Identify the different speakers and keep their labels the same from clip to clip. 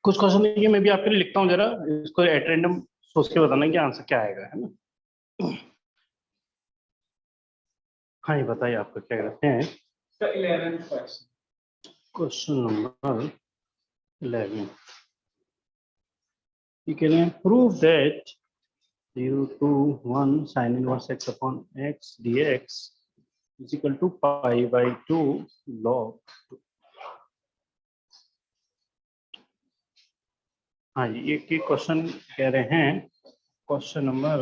Speaker 1: कुछ क्वेश्चन देखिए, मैं भी आपके लिए लिखता हूँ, जरा इसको एट रैंडम सोच के बताना कि आंसर क्या आएगा, है ना। हाँ, ये बताइए आपका क्या कहते हैं। क्वेश्चन नंबर 11 ये कह रहे हैं prove that 0 to 1 sin inverse x upon x dx is equal to pi by 2 log 2। हाँ, ये क्वेश्चन कह रहे हैं, क्वेश्चन नंबर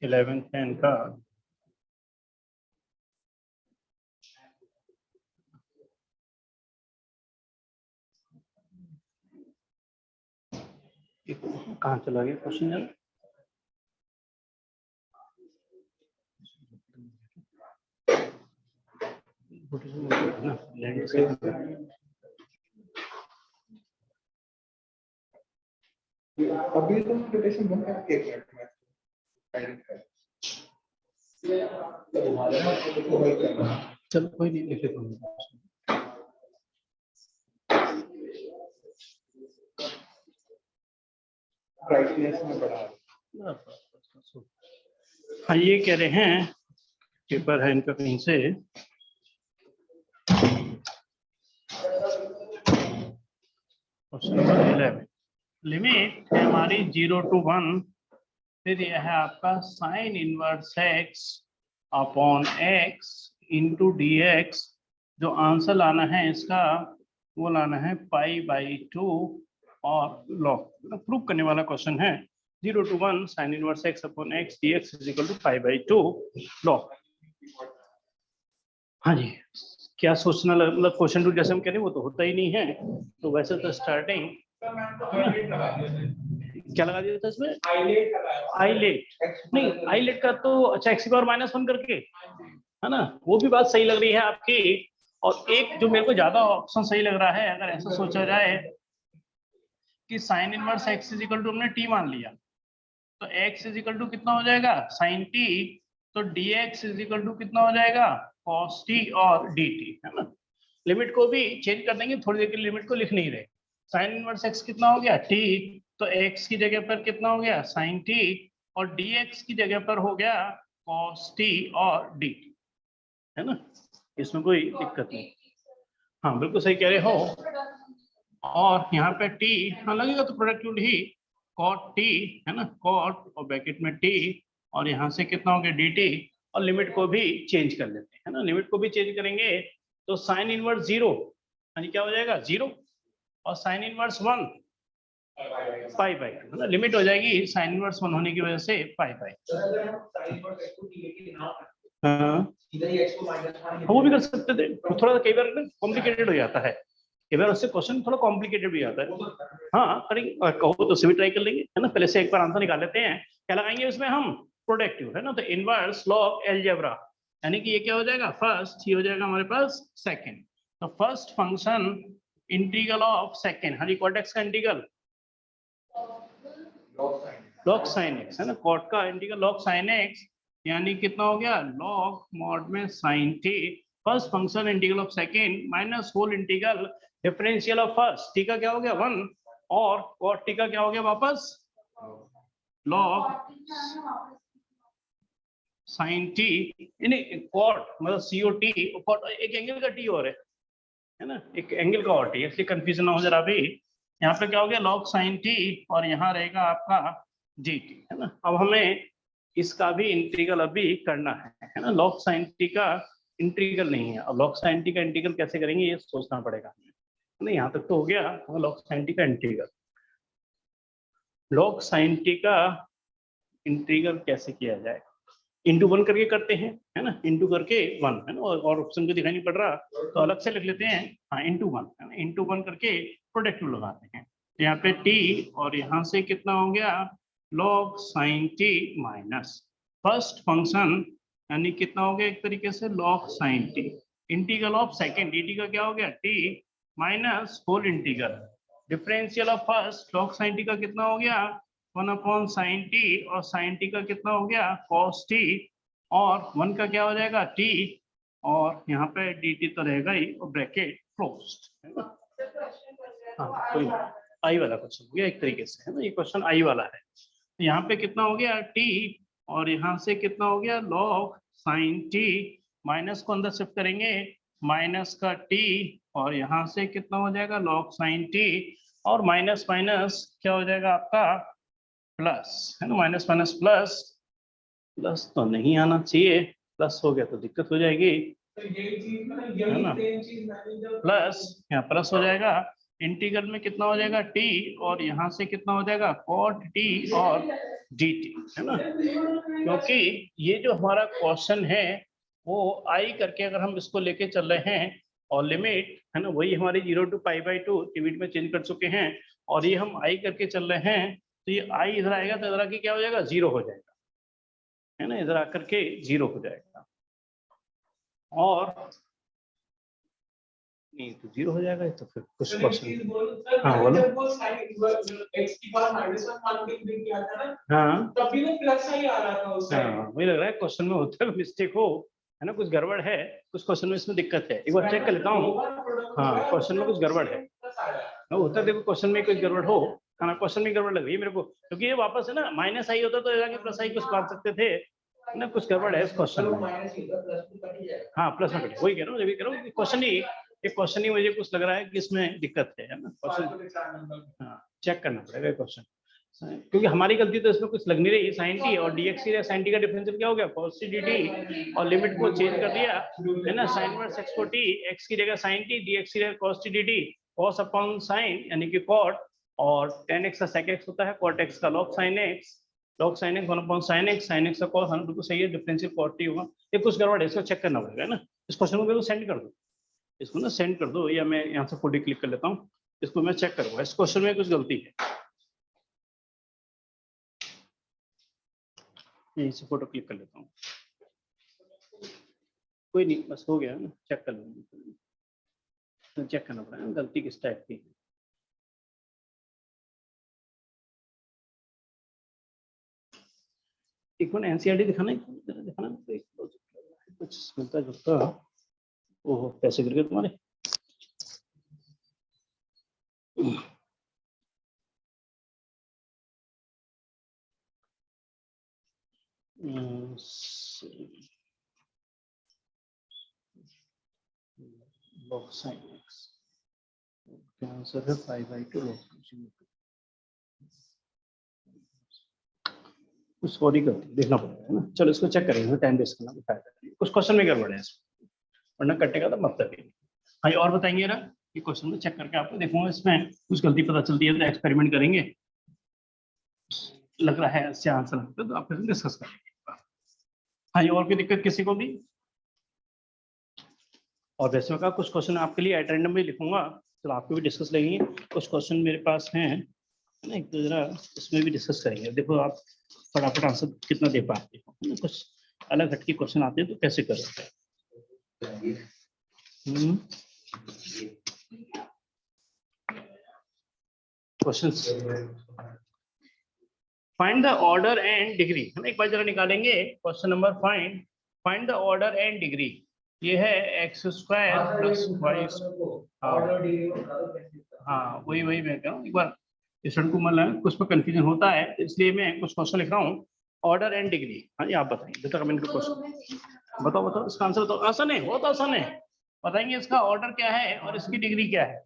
Speaker 1: 11 10 का। कहाँ चला गया क्वेश्चन जरा।
Speaker 2: अभी तो नोटिफिकेशन बंद है, एक मिनट में
Speaker 1: चलो कोई नहीं, लिख लेता हूँ।
Speaker 2: ब्राइटनेस में बढ़ा।
Speaker 1: हाँ, ये कह रहे हैं, पेपर है इनका कहीं से, क्वेश्चन नंबर 11 लिमिट है हमारी 0 to 1, फिर यह है आपका sign inverse x upon x into D x. जो आंसर लाना है इसका वो लाना है पाई बाई 2 और लॉग। प्रूव करने वाला क्वेश्चन है 0 to 1 sine inverse x upon x dx is equal to pi by 2 log. हाँ जी, क्या सोचना, मतलब क्वेश्चन टू जैसे हम कह रहे हैं वो तो होता ही नहीं है। तो वैसे तो स्टार्टिंग क्या लगा दिया था इसमें, आईलेट नहीं, आईलेट का तो अच्छा x पावर -1 करके, है ना, वो भी बात सही लग रही है आपकी। और एक जो मेरे को ज्यादा ऑप्शन सही लग रहा है, अगर ऐसा सोचा जाए कि sine inverse x is equal to हमने t मान लिया, तो x इज इक्वल टू कितना हो जाएगा साइन t, तो dx इज इक्वल टू कितना हो जाएगा cos t और dt, है ना। लिमिट को भी चेंज कर देंगे, थोड़ी देर के लिमिट को लिख नहीं रहे। साइन इनवर्स x कितना हो गया t, तो x की जगह पर कितना हो गया साइन t, और dx की जगह पर हो गया cos t और dt, है ना। इसमें कोई दिक्कत नहीं। हाँ बिल्कुल सही कह रहे हो। और यहाँ पे t हाँ लगेगा तो प्रोडक्ट ही cot t, है ना, cot और ब्रैकेट में t, और यहाँ से कितना हो गया dt, और लिमिट को भी चेंज कर लेते हैं, है ना। लिमिट को भी चेंज करेंगे तो साइन इनवर्स 0 यानी क्या हो जाएगा 0, और साइन इनवर्स 1 पाई बाई 2, है ना। लिमिट हो जाएगी साइन इनवर्स 1 होने की वजह से पाई बाई। हाँ, वो भी कर सकते थे, थोड़ा कई बार कॉम्प्लिकेटेड हो जाता है, कई बार उससे क्वेश्चन थोड़ा कॉम्प्लिकेटेड भी आता है। हाँ करेंगे, कहो तो उसे भी ट्राई कर लेंगे, है ना। पहले से एक बार आंसर निकाल लेते हैं। क्या लगाएंगे इसमें हम, प्रोडक्टिव, है ना। तो इनवर्स लॉग अलजेब्रा, यानी कि ये क्या हो जाएगा फर्स्ट, ये हो जाएगा हमारे पास सेकंड। तो first function integral of second, हाँ जी, कॉट एक्स का इंटीग्रल लॉग साइन एक्स, है ना। कॉट का इंटीग्रल लॉग साइन एक्स, यानी कितना हो गया लॉग मॉड में sine t, first function integral of second minus whole integral differential of first, t का क्या हो गया 1, और कॉट टी का क्या हो गया वापस लॉग साइन टी, यानी कॉट मतलब सीओटी, कॉट एक एंगल का टी और है ना, एक एंगल का और टी, इसलिए कंफ्यूजन ना हो जरा भी। यहाँ पे क्या हो गया लॉग साइन टी, और यहाँ रहेगा आपका जी टी, है ना। अब हमें इसका भी इंटीग्रल अभी करना है ना। लॉग साइन टी का इंटीग्रल नहीं है, अब लॉग साइन टी का इंटीग्रल कैसे करेंगे ये सोचना पड़ेगा हमें, नहीं यहाँ तक तो हो गया। लॉग साइन टी का इंटीग्रल, लॉग साइन टी का इंटीग्रल कैसे किया जाए, इंटू 1 करके करते हैं, है ना, इंटू करके 1, है ना, और ऑप्शन को दिखाई नहीं पड़ रहा तो अलग से लिख लेते हैं। हाँ इंटू 1, है ना, इंटू 1 करके प्रोडक्टिव लगाते हैं। तो यहाँ पे t, और यहाँ से कितना हो गया log sine t minus first function, यानी कितना हो गया एक तरीके से log sine t, integral of second dt का क्या हो गया t minus whole integral differential of first log sine t का कितना हो गया 1/sin t और sin t का कितना हो गया cos t और 1 का क्या हो जाएगा t और यहाँ पे dt तो रहेगा ही और ब्रैकेट क्लोज्ड है ना। हाँ कोई आई वाला क्वेश्चन हो गया एक तरीके से है ना, ये क्वेश्चन आई वाला है। तो यहाँ पे कितना हो गया t और यहाँ से कितना हो गया log sin t, माइनस को अंदर शिफ्ट करेंगे माइनस का t और यहाँ से कितना हो जाएगा log sin t और माइनस माइनस क्या हो जाएगा आपका प्लस है ना, माइनस माइनस प्लस, प्लस तो नहीं आना चाहिए, प्लस हो गया तो दिक्कत हो जाएगी है ना, प्लस यहाँ प्लस हो जाएगा, इंटीग्रल में कितना हो जाएगा t और यहाँ से कितना हो जाएगा cot t और dt है ना। क्योंकि ये जो हमारा क्वेश्चन है वो आई करके अगर हम इसको लेके चल रहे हैं और लिमिट है ना वही हमारी 0 to π/2 लिमिट में चेंज कर चुके हैं और ये हम आई करके चल रहे हैं तो ये आई इधर आएगा तो इधर आके क्या हो जाएगा 0 हो जाएगा है ना, इधर आकर के 0 हो जाएगा और नहीं तो 0 हो जाएगा तो फिर कुछ क्वेश्चन हाँ बोलो हाँ
Speaker 2: तभी तो प्लस ही आ रहा था उस
Speaker 1: हाँ मुझे लग रहा है क्वेश्चन में होता है मिस्टेक हो है ना, कुछ गड़बड़ है कुछ क्वेश्चन में इसमें दिक्कत है, एक बार चेक कर लेता हूँ। हाँ क्वेश्चन में कुछ गड़बड़ है होता है, देखो क्वेश्चन में कुछ गड़बड़ हो है ना, क्वेश्चन में गड़बड़ लग रही है मेरे को क्योंकि ये वापस है ना माइनस आई होता तो जाके प्लस आई कुछ मान सकते थे है ना, कुछ गड़बड़ है इस क्वेश्चन में। हाँ प्लस में कटे वही कह रहा हूँ, जब भी कह रहा हूँ क्वेश्चन ही ये क्वेश्चन ही मुझे कुछ लग रहा है कि इसमें दिक्कत है ना क्वेश्चन। हाँ चेक करना पड़ेगा क्वेश्चन क्योंकि हमारी गलती तो इसमें कुछ लग नहीं रही, sin t और dx या sin t का डिफरेंशियल क्या हो गया cos t dt और लिमिट को चेंज कर दिया है ना, sin इनवर्स x को t x की जगह sin t dx की जगह cos t dt cos upon sin यानी कि cot और tan x का sec x होता है cot x का log sin x 1 upon sin x का cos, बिल्कुल सही है, डिफरेंशियल cot t होगा। ये कुछ गड़बड़ है इसको चेक करना पड़ेगा ना, इस क्वेश्चन को मेरे को सेंड कर दो, इसको ना सेंड कर दो या मैं यहाँ से फोटो क्लिक कर लेता हूँ, इसको मैं चेक करूँगा, इस क्वेश्चन में कुछ गलती है, यहीं से फोटो क्लिक कर लेता हूँ, कोई नहीं बस हो गया ना, चेक कर लूँगा, तो चेक करना पड़ेगा गलती किस टाइप की है। एक मिनट एनसीईआरटी दिखाना है, दिखाना कुछ मिलता जुलता, ओहो पैसे गिर गए तुम्हारे। log sin x क्या आंसर है 5/2 log कुछ सॉरी करती देखना पड़ेगा ना, चलो इसको चेक करेंगे, टाइम वेस्ट करना फायदा नहीं, कुछ क्वेश्चन में गड़बड़ है वरना कटेगा तो मतलब ही। हाँ और बताएंगे ना ये क्वेश्चन में चेक करके आपको देखूंगा इसमें कुछ गलती पता चलती है तो एक्सपेरिमेंट करेंगे, लग रहा है इससे आंसर लगता है तो आप डिस्कस करेंगे। हाँ और कोई दिक्कत किसी को भी, और वैसे में कुछ क्वेश्चन आपके लिए एट रैंडम में लिखूंगा तो आपको भी डिस्कस लगेंगे, कुछ क्वेश्चन मेरे पास हैं ना, एक तो जरा इसमें भी डिस्कस करेंगे, देखो आप फटाफट आंसर कितना दे पाते हो ना, कुछ अलग हटके क्वेश्चन आते हैं तो कैसे कर सकते हैं। Questions find the order and degree, हम एक बार जरा निकालेंगे question number find the order and degree, ये है x² प्लस y, हाँ वही मैं कह रहा हूँ, एक बार स्टूडेंट को मतलब कुछ में कंफ्यूजन होता है इसलिए मैं कुछ क्वेश्चन लिख रहा हूँ, ऑर्डर एंड डिग्री। हाँ जी आप बताइए बेटा कमेंट में क्वेश्चन बताओ इसका आंसर बताओ, आसान है बहुत आसान है, बताएंगे इसका ऑर्डर क्या है और इसकी डिग्री क्या है।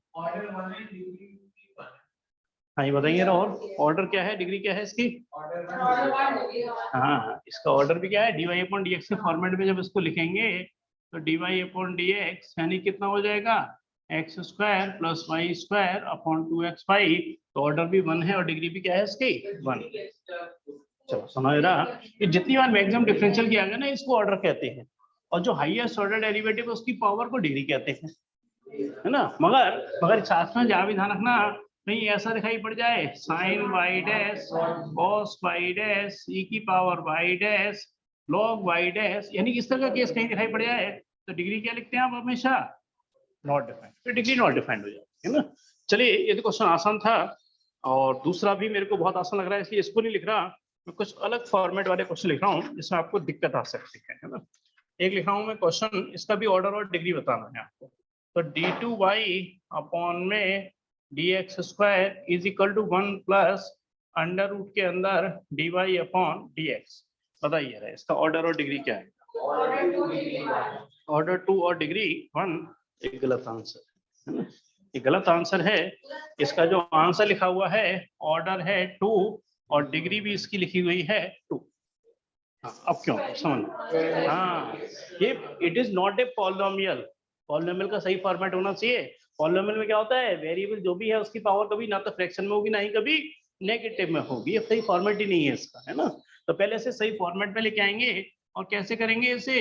Speaker 1: हाँ ये बताइए ना, और ऑर्डर क्या है डिग्री क्या है इसकी। हाँ इसका ऑर्डर भी क्या है, dy/dx के फॉर्मेट में जब इसको लिखेंगे तो dy/dx यानी कितना हो जाएगा x² plus y² upon 2xy, तो ऑर्डर भी 1 है और डिग्री भी क्या है इसकी 1। चलो समझ रहा, कि जितनी बार मैक्सिमम डिफरेंशियल किया गया ना इसको ऑर्डर कहते हैं, और जो हाईएस्ट ऑर्डर डेरिवेटिव है उसकी पावर को डिग्री कहते हैं, है ना। मगर साथ में जहाँ भी ध्यान रखना कहीं ऐसा दिखाई पड़ जाए sin y dash cos y dash e की power y dash log y dash, यानी इस तरह का केस कहीं दिखाई पड़ जाए तो डिग्री क्या लिखते हैं आप हमेशा नॉट डिफाइंड, तो डिग्री नॉट डिफाइंड हो जाती है ना। चलिए ये तो क्वेश्चन आसान था, और दूसरा भी मेरे को बहुत आसान लग रहा है, इसलिए इसको नहीं लिख रहा, मैं कुछ अलग फॉर्मेट वाले क्वेश्चन लिख रहा हूँ जिसमें आपको दिक्कत आ सकती है ना। एक लिख रहा हूँ मैं क्वेश्चन, इसका भी ऑर्डर और डिग्री बताना है आपको। तो d2y अपॉन में dx² is equal to 1 plus under root के अंदर dy अपॉन dx। बताइए रहा इसका ऑर्डर और डिग्री क्या है? ऑर्डर 2 और डिग्री 1 एक गलत आंसर है ना, ये गलत आंसर है। इसका जो आंसर लिखा हुआ है ऑर्डर है 2 और डिग्री भी इसकी लिखी हुई है 2। हाँ, अब क्यों समझ, हाँ ये it is not a polynomial. Polynomial का सही फॉर्मेट होना चाहिए। पॉलिनोमियल में क्या होता है, वेरिएबल जो भी है उसकी पावर कभी ना तो फ्रैक्शन में होगी ना ही कभी नेगेटिव में होगी। ये सही फॉर्मेट ही नहीं है इसका, है ना। तो पहले से सही फॉर्मेट में लेके आएंगे और कैसे करेंगे इसे,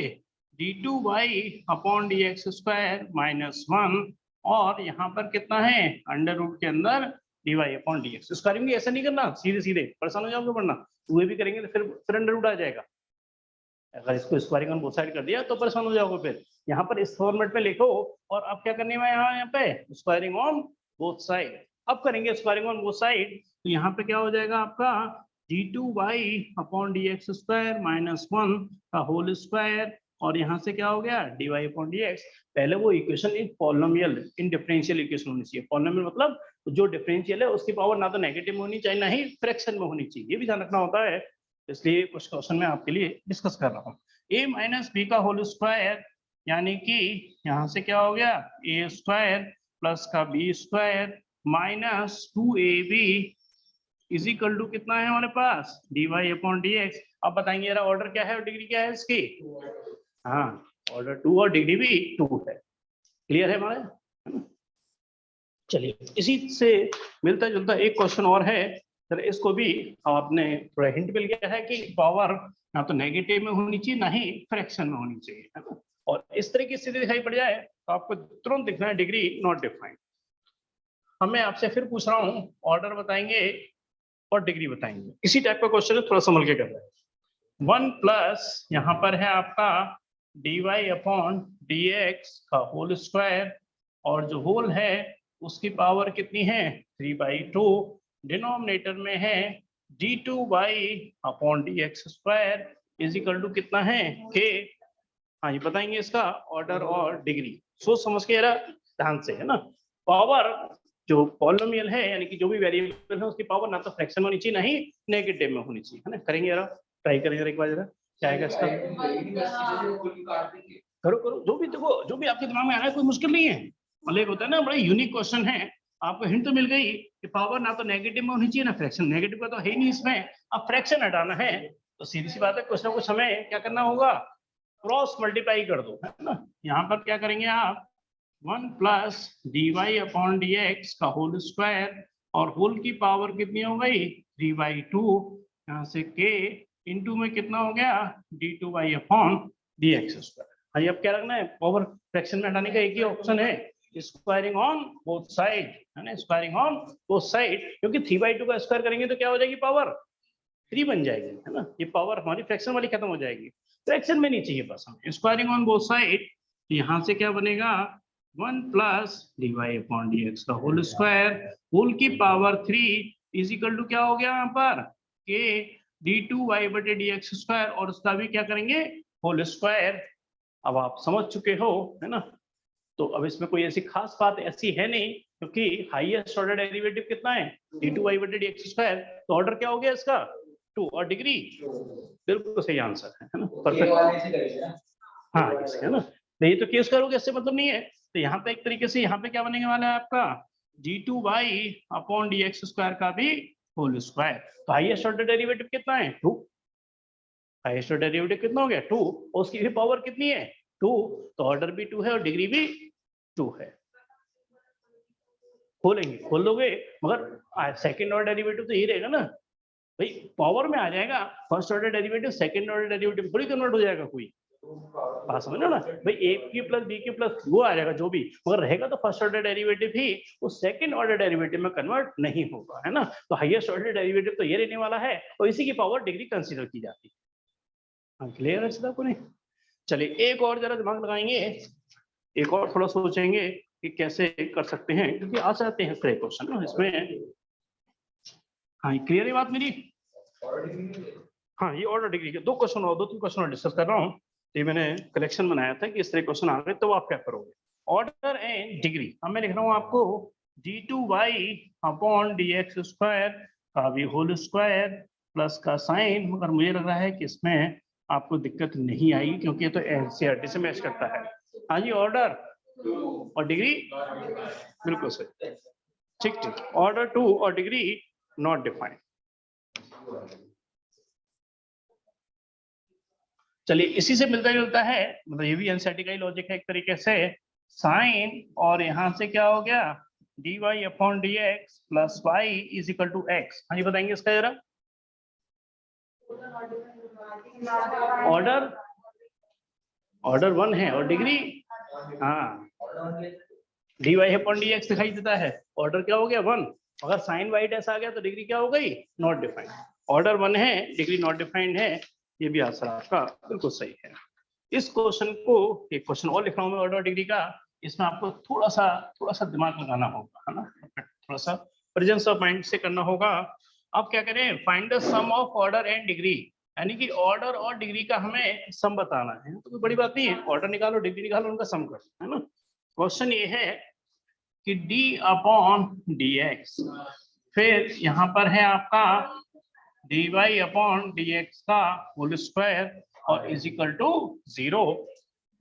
Speaker 1: d2y अपॉन dx² माइनस 1 और यहाँ पर कितना है अंडर रूट के अंदर dy अपॉन dx। इसको करेंगे, ऐसा नहीं करना सीधे सीधे, परेशान हो जाओगे वरना वो भी करेंगे तो फिर अंडर रूट आ जाएगा। अगर इसको स्क्वायरिंग ऑन बोथ साइड कर दिया तो परेशान हो जाओगे। फिर यहाँ पर इस फॉर्मेट में लिखो और अब क्या करने में यहाँ पे स्क्वायरिंग ऑन बोथ साइड। अब करेंगे स्क्वायरिंग ऑन बोथ साइड, तो यहाँ पे क्या हो जाएगा आपका d2y अपॉन dx² माइनस 1 का होल स्क्वायर और यहाँ से क्या हो गया dy अपॉन dx। पहले वो equation in polynomial in differential equation होनी चाहिए। पॉलिनोमियल मतलब जो डिफरेंशियल है उसकी पावर ना तो नेगेटिव में होनी चाहिए ना ही फ्रैक्शन में होनी चाहिए, ये भी ध्यान रखना होता है। इसलिए कुछ क्वेश्चन में आपके लिए डिस्कस कर रहा हूँ। a माइनस बी का होल स्क्वायर यानी कि यहाँ से क्या हो गया a² प्लस का b² minus 2ab is equal to कितना है हमारे पास dy अपॉन dx। अब बताएंगे यार ऑर्डर क्या है और डिग्री क्या है इसकी? हाँ ऑर्डर 2 और डिग्री भी 2 है। क्लियर है हमारे? चलिए इसी से मिलता जुलता एक क्वेश्चन और है, सर इसको भी आपने थोड़ा हिंट मिल गया है कि पावर ना तो नेगेटिव में होनी चाहिए ना ही फ्रैक्शन में होनी चाहिए, है ना। और इस तरह की स्थिति दिखाई पड़ जाए तो आपको तुरंत दिखना है डिग्री नॉट डिफाइंड। अब मैं आपसे फिर पूछ रहा हूँ ऑर्डर बताएंगे और डिग्री बताएंगे। इसी टाइप का क्वेश्चन है, थोड़ा संभल के कर रहे हैं। 1 प्लस यहाँ पर है आपका dy अपॉन dx का होल स्क्वायर और जो होल है उसकी पावर कितनी है 3/2। डिनोमिनेटर में है d2y upon dx² is equal to कितना है k। हाँ ये बताएंगे इसका ऑर्डर और डिग्री। सोच समझ के जरा ध्यान से, है ना। पावर जो पॉलिनोमियल है यानी कि जो भी वेरिएबल है उसकी पावर ना तो फ्रैक्शन होनी चाहिए ना ही नेगेटिव में होनी चाहिए, है ना। करेंगे जरा, ट्राई करें जरा एक बार जरा क्या आएगा इसका। करो करो, जो भी देखो जो भी आपके दिमाग में आ रहा है कोई मुश्किल नहीं है। मतलब एक होता है ना बड़ा यूनिक क्वेश्चन है, आपको हिंट तो मिल गई कि पावर ना तो नेगेटिव में होनी चाहिए ना फ्रैक्शन। नेगेटिव का तो है ही नहीं इसमें, अब फ्रैक्शन हटाना है तो सीधी सी बात है कुछ ना कुछ हमें क्या करना होगा, क्रॉस मल्टीप्लाई कर दो, है ना। यहाँ पर क्या करेंगे आप 1 प्लस dy अपॉन dx का होल स्क्वायर और होल की पावर कितनी हो गई 3/2 यहाँ से k इंटू में कितना हो गया d2y अपॉन dx²। हाँ अब क्या रखना है, पावर फ्रैक्शन में हटाने का एक ही ऑप्शन है स्क्वायरिंग ऑन बोथ साइड, है ना। स्क्वायरिंग ऑन बोथ साइड, क्योंकि 3/2 का स्क्वायर करेंगे तो क्या हो जाएगी पावर 3 बन जाएगी, है ना। ये पावर हमारी फ्रैक्शन वाली खत्म हो जाएगी, फ्रैक्शन में नहीं चाहिए बस हमें। स्क्वायरिंग ऑन बोथ साइड, यहाँ से क्या बनेगा 1 प्लस dy अपॉन dx का होल स्क्वायर होल की पावर 3 इज इक्वल टू क्या हो गया यहाँ पर k d2y बटे dx² और उसका भी क्या करेंगे होल स्क्वायर। अब आप समझ चुके हो, है ना। तो अब इसमें कोई ऐसी खास बात ऐसी है नहीं, क्योंकि हाईएस्ट ऑर्डर डेरिवेटिव कितना है d2y बटे dx²। तो ऑर्डर क्या हो गया इसका 2 और डिग्री बिल्कुल सही आंसर है ना, परफेक्ट। हाँ इसका है ना, तो ये तो केस करोगे इससे मतलब नहीं है। तो यहाँ पे एक तरीके से यहाँ पे क्या बनेने वाला है आपका d2y अपॉन dx² का भी होल स्क्वायर। तो हाईएस्ट ऑर्डर डेरिवेटिव कितना है 2, हाईएस्ट ऑर्डर डेरिवेटिव कितना हो गया 2 और उसकी भी पावर कितनी है 2, तो ऑर्डर भी 2 है और डिग्री भी 2 है। खोलेंगे खोल दोगे, मगर सेकंड ऑर्डर डेरिवेटिव तो यही रहेगा ना भाई, पावर में आ जाएगा। First order derivative second order derivative थोड़ी कन्वर्ट हो जाएगा कोई, बात समझ लो ना भाई। ए की प्लस बी की प्लस वो आ जाएगा जो भी, मगर रहेगा तो फर्स्ट ऑर्डर डेरिवेटिव ही, वो सेकंड ऑर्डर डेरिवेटिव में कन्वर्ट नहीं होगा, है ना। तो हाईएस्ट ऑर्डर डेरिवेटिव तो ये रहने वाला है और इसी की पावर डिग्री कंसीडर की जाती है। हाँ क्लियर है सबको नहीं? चलिए एक और जरा दिमाग लगाएंगे, एक और थोड़ा सोचेंगे कि कैसे कर सकते हैं, क्योंकि आ जाते हैं क्वेश्चन इसमें। हाँ क्लियर है बात मेरी? हाँ ये ऑर्डर डिग्री के दो तीन क्वेश्चन और डिस्कस कर रहा हूँ। ये मैंने कलेक्शन बनाया था कि इस तरह क्वेश्चन आ गए तो आप क्या करोगे। ऑर्डर एंड डिग्री, अब मैं लिख रहा हूँ आपको d2y अपॉन dx स्क्वायर का भी होल स्क्वायर प्लस का साइन, मगर मुझे लग रहा है कि इसमें आपको दिक्कत नहीं आएगी क्योंकि ये तो एनसीईआरटी से मैच करता है। हाँ जी, ऑर्डर और डिग्री बिल्कुल सही, ठीक ठीक, ऑर्डर 2 और डिग्री नॉट डिफाइंड। चलिए इसी से मिलता जुलता है, मतलब ये भी एनसीईआरटी का ही लॉजिक है एक तरीके से। साइन और यहां से क्या हो गया dy upon dx plus y is equal to x। हाँ जी बताएंगे इसका जरा। ऑर्डर ऑर्डर 1 है और डिग्री, हाँ dy अपॉन dx दिखाई देता है, ऑर्डर क्या हो गया 1। अगर साइन वाइट ऐसा आ गया तो डिग्री क्या हो गई नॉट डिफाइंड। ऑर्डर 1 है, डिग्री नॉट डिफाइंड है, ये भी आंसर आपका बिल्कुल सही है। इस क्वेश्चन को, एक क्वेश्चन और लिख रहा हूं मैं ऑर्डर डिग्री का, इसमें आपको थोड़ा सा दिमाग लगाना होगा, है ना, थोड़ा सा प्रेजेंस ऑफ माइंड से करना होगा। अब क्या करें, find the sum of order and degree, यानी कि ऑर्डर और डिग्री का हमें सम बताना है। तो कोई बड़ी बात नहीं है, ऑर्डर निकालो डिग्री निकालो उनका सम करो, है ना। क्वेश्चन ये है कि d अपॉन dx, फिर यहाँ पर है आपका dy अपॉन dx का होल स्क्वायर और इज इक्वल टू 0।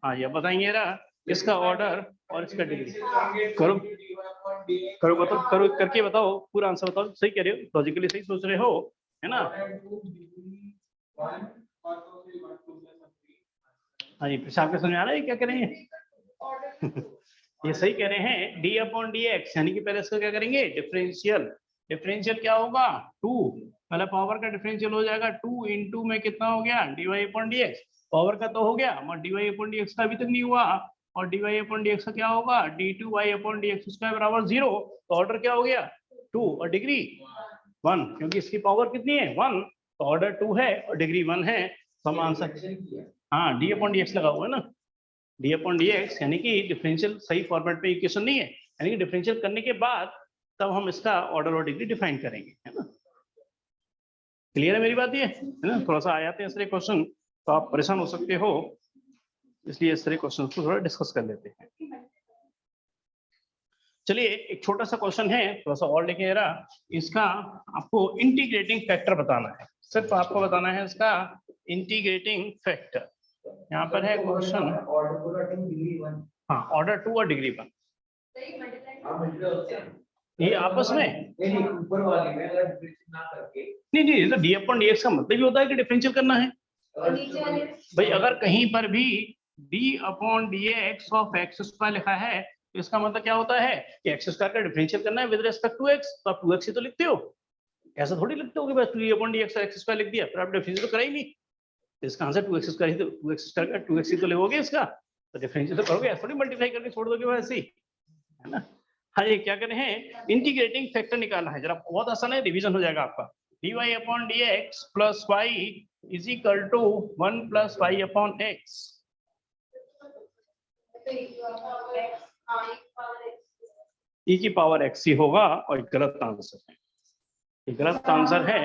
Speaker 1: हाँ ये बताएंगे जरा इसका ऑर्डर और इसका डिग्री। करो करो बताओ, करो करके बताओ, पूरा आंसर बताओ। सही कह रहे हो, लॉजिकली सही सोच रहे हो, है ना। हाँ जी, पेशाब के समझ आ रहा है क्या करेंगे। ये सही कह रहे हैं, d अपॉन डी एक्स, यानी कि पहले इसका क्या करेंगे डिफरेंशियल। डिफरेंशियल क्या होगा 2, पहले पावर का डिफरेंशियल हो जाएगा 2 इंटू में कितना हो गया dy upon D x, power का तो हो गया मगर dy अपॉन डी एक्स का अभी तक नहीं हुआ। और dy अपॉन डी एक्स का क्या होगा d2y upon D x square बराबर 0। तो ऑर्डर क्या हो गया 2 और डिग्री 1, क्योंकि इसकी पावर कितनी है 1, तो ऑर्डर 2 है और डिग्री 1 है। सम आंसर, हाँ d अपॉन डी एक्स लगा हुआ है ना, d अपॉन डी एक्स, यानी कि डिफरेंशियल सही फॉर्मेट पे इक्वेशन नहीं है, यानी कि डिफरेंशियल करने के बाद तब हम इसका ऑर्डर और डिग्री डिफाइन करेंगे, है ना। क्लियर है मेरी बात ये, है ना। थोड़ा सा आ जाते हैं इस तरह क्वेश्चन तो आप परेशान हो सकते हो, इसलिए इस तरह क्वेश्चन को थोड़ा डिस्कस कर लेते हैं। चलिए एक छोटा सा क्वेश्चन है, थोड़ा सा और लेके जरा, इसका आपको इंटीग्रेटिंग फैक्टर बताना है, सिर्फ आपको बताना है इसका इंटीग्रेटिंग फैक्टर। यहाँ पर है क्वेश्चन, हाँ ऑर्डर 2 और डिग्री 1 ये आपस में
Speaker 2: ऊपर वाले में अगर डिफरेंशियल ना करके,
Speaker 1: नहीं ये तो d अपॉन dx का मतलब ही होता है कि डिफरेंशियल करना है भाई। अगर कहीं पर भी d upon dx of x square लिखा है तो इसका मतलब क्या होता है कि एक्स स्क्वायर का डिफरेंशियल करना है विद रिस्पेक्ट टू एक्स, तो आप 2x ही तो लिखते हो, ऐसा थोड़ी लिखते हो कि बस d upon dx x square लिख दिया फिर आप डिफरेंशियल तो करा ही नहीं। तो इसका आंसर 2x स्क्वायर ही तो 2x स्क्वायर का 2x ही तो लिखोगे इसका, तो डिफरेंशियल तो करोगे, ऐसा थोड़ी मल्टीप्लाई करके छोड़ दोगे वैसे ही, है ना। हाँ ये क्या करें हैं, इंटीग्रेटिंग फैक्टर निकालना है, जरा बहुत आसान है, रिवीजन हो जाएगा आपका। dy upon dx plus y is equal to 1 plus y upon x। e की पावर x ही होगा और गलत आंसर है, ये गलत आंसर है।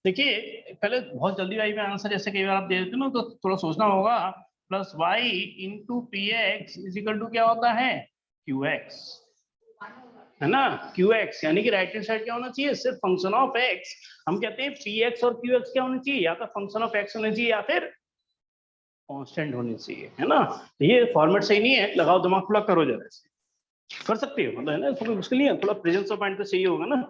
Speaker 1: देखिए पहले बहुत जल्दी में आंसर जैसे कई बार आप दे देते हो ना तो थोड़ा सोचना होगा। Plus y into p x is equal to क्या होता है क्यू एक्स, है ना, क्यू एक्स, यानी कि राइट हैंड साइड क्या होना चाहिए सिर्फ फंक्शन ऑफ एक्स। हम कहते हैं पी एक्स और क्यू एक्स क्या होना चाहिए, या तो फंक्शन ऑफ एक्स होना चाहिए या फिर कांस्टेंट होनी चाहिए, है ना। तो ये फॉर्मेट सही नहीं है, लगाओ दिमाग थोड़ा करो जरा, कर सकते हो मतलब, है ना, इसमें कोई मुश्किल नहीं है, थोड़ा प्रेजेंस ऑफ माइंड तो चाहिए होगा ना,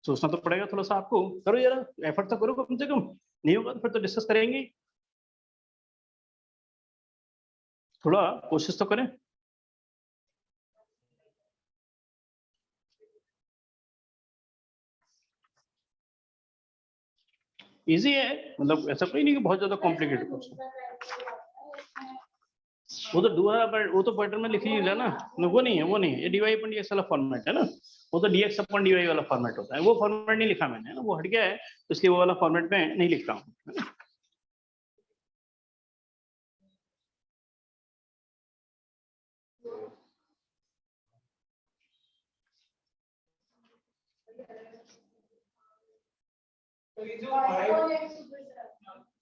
Speaker 1: सोचना तो पड़ेगा थोड़ा सा आपको, करो जरा एफर्ट तो करो कम से कम, नहीं होगा तो फिर तो डिस्कस करेंगे, थोड़ा कोशिश तो करें। इजी है, मतलब ऐसा कोई नहीं कि बहुत ज्यादा कॉम्प्लिकेटेड क्वेश्चन। वो तो वो तो पैटर्न में लिख ही ना, वो नहीं है, वो नहीं है, ये डीवाई अपॉन डीएक्स वाला फॉर्मेट है ना, वो तो डीएक्स अपॉन डीवाई वाला फॉर्मेट होता है, वो फॉर्मेट नहीं लिखा मैंने, है ना, वो हट गया है, तो इसलिए वो वाला फॉर्मेट में नहीं लिख रहा हूँ।
Speaker 2: तो ये जो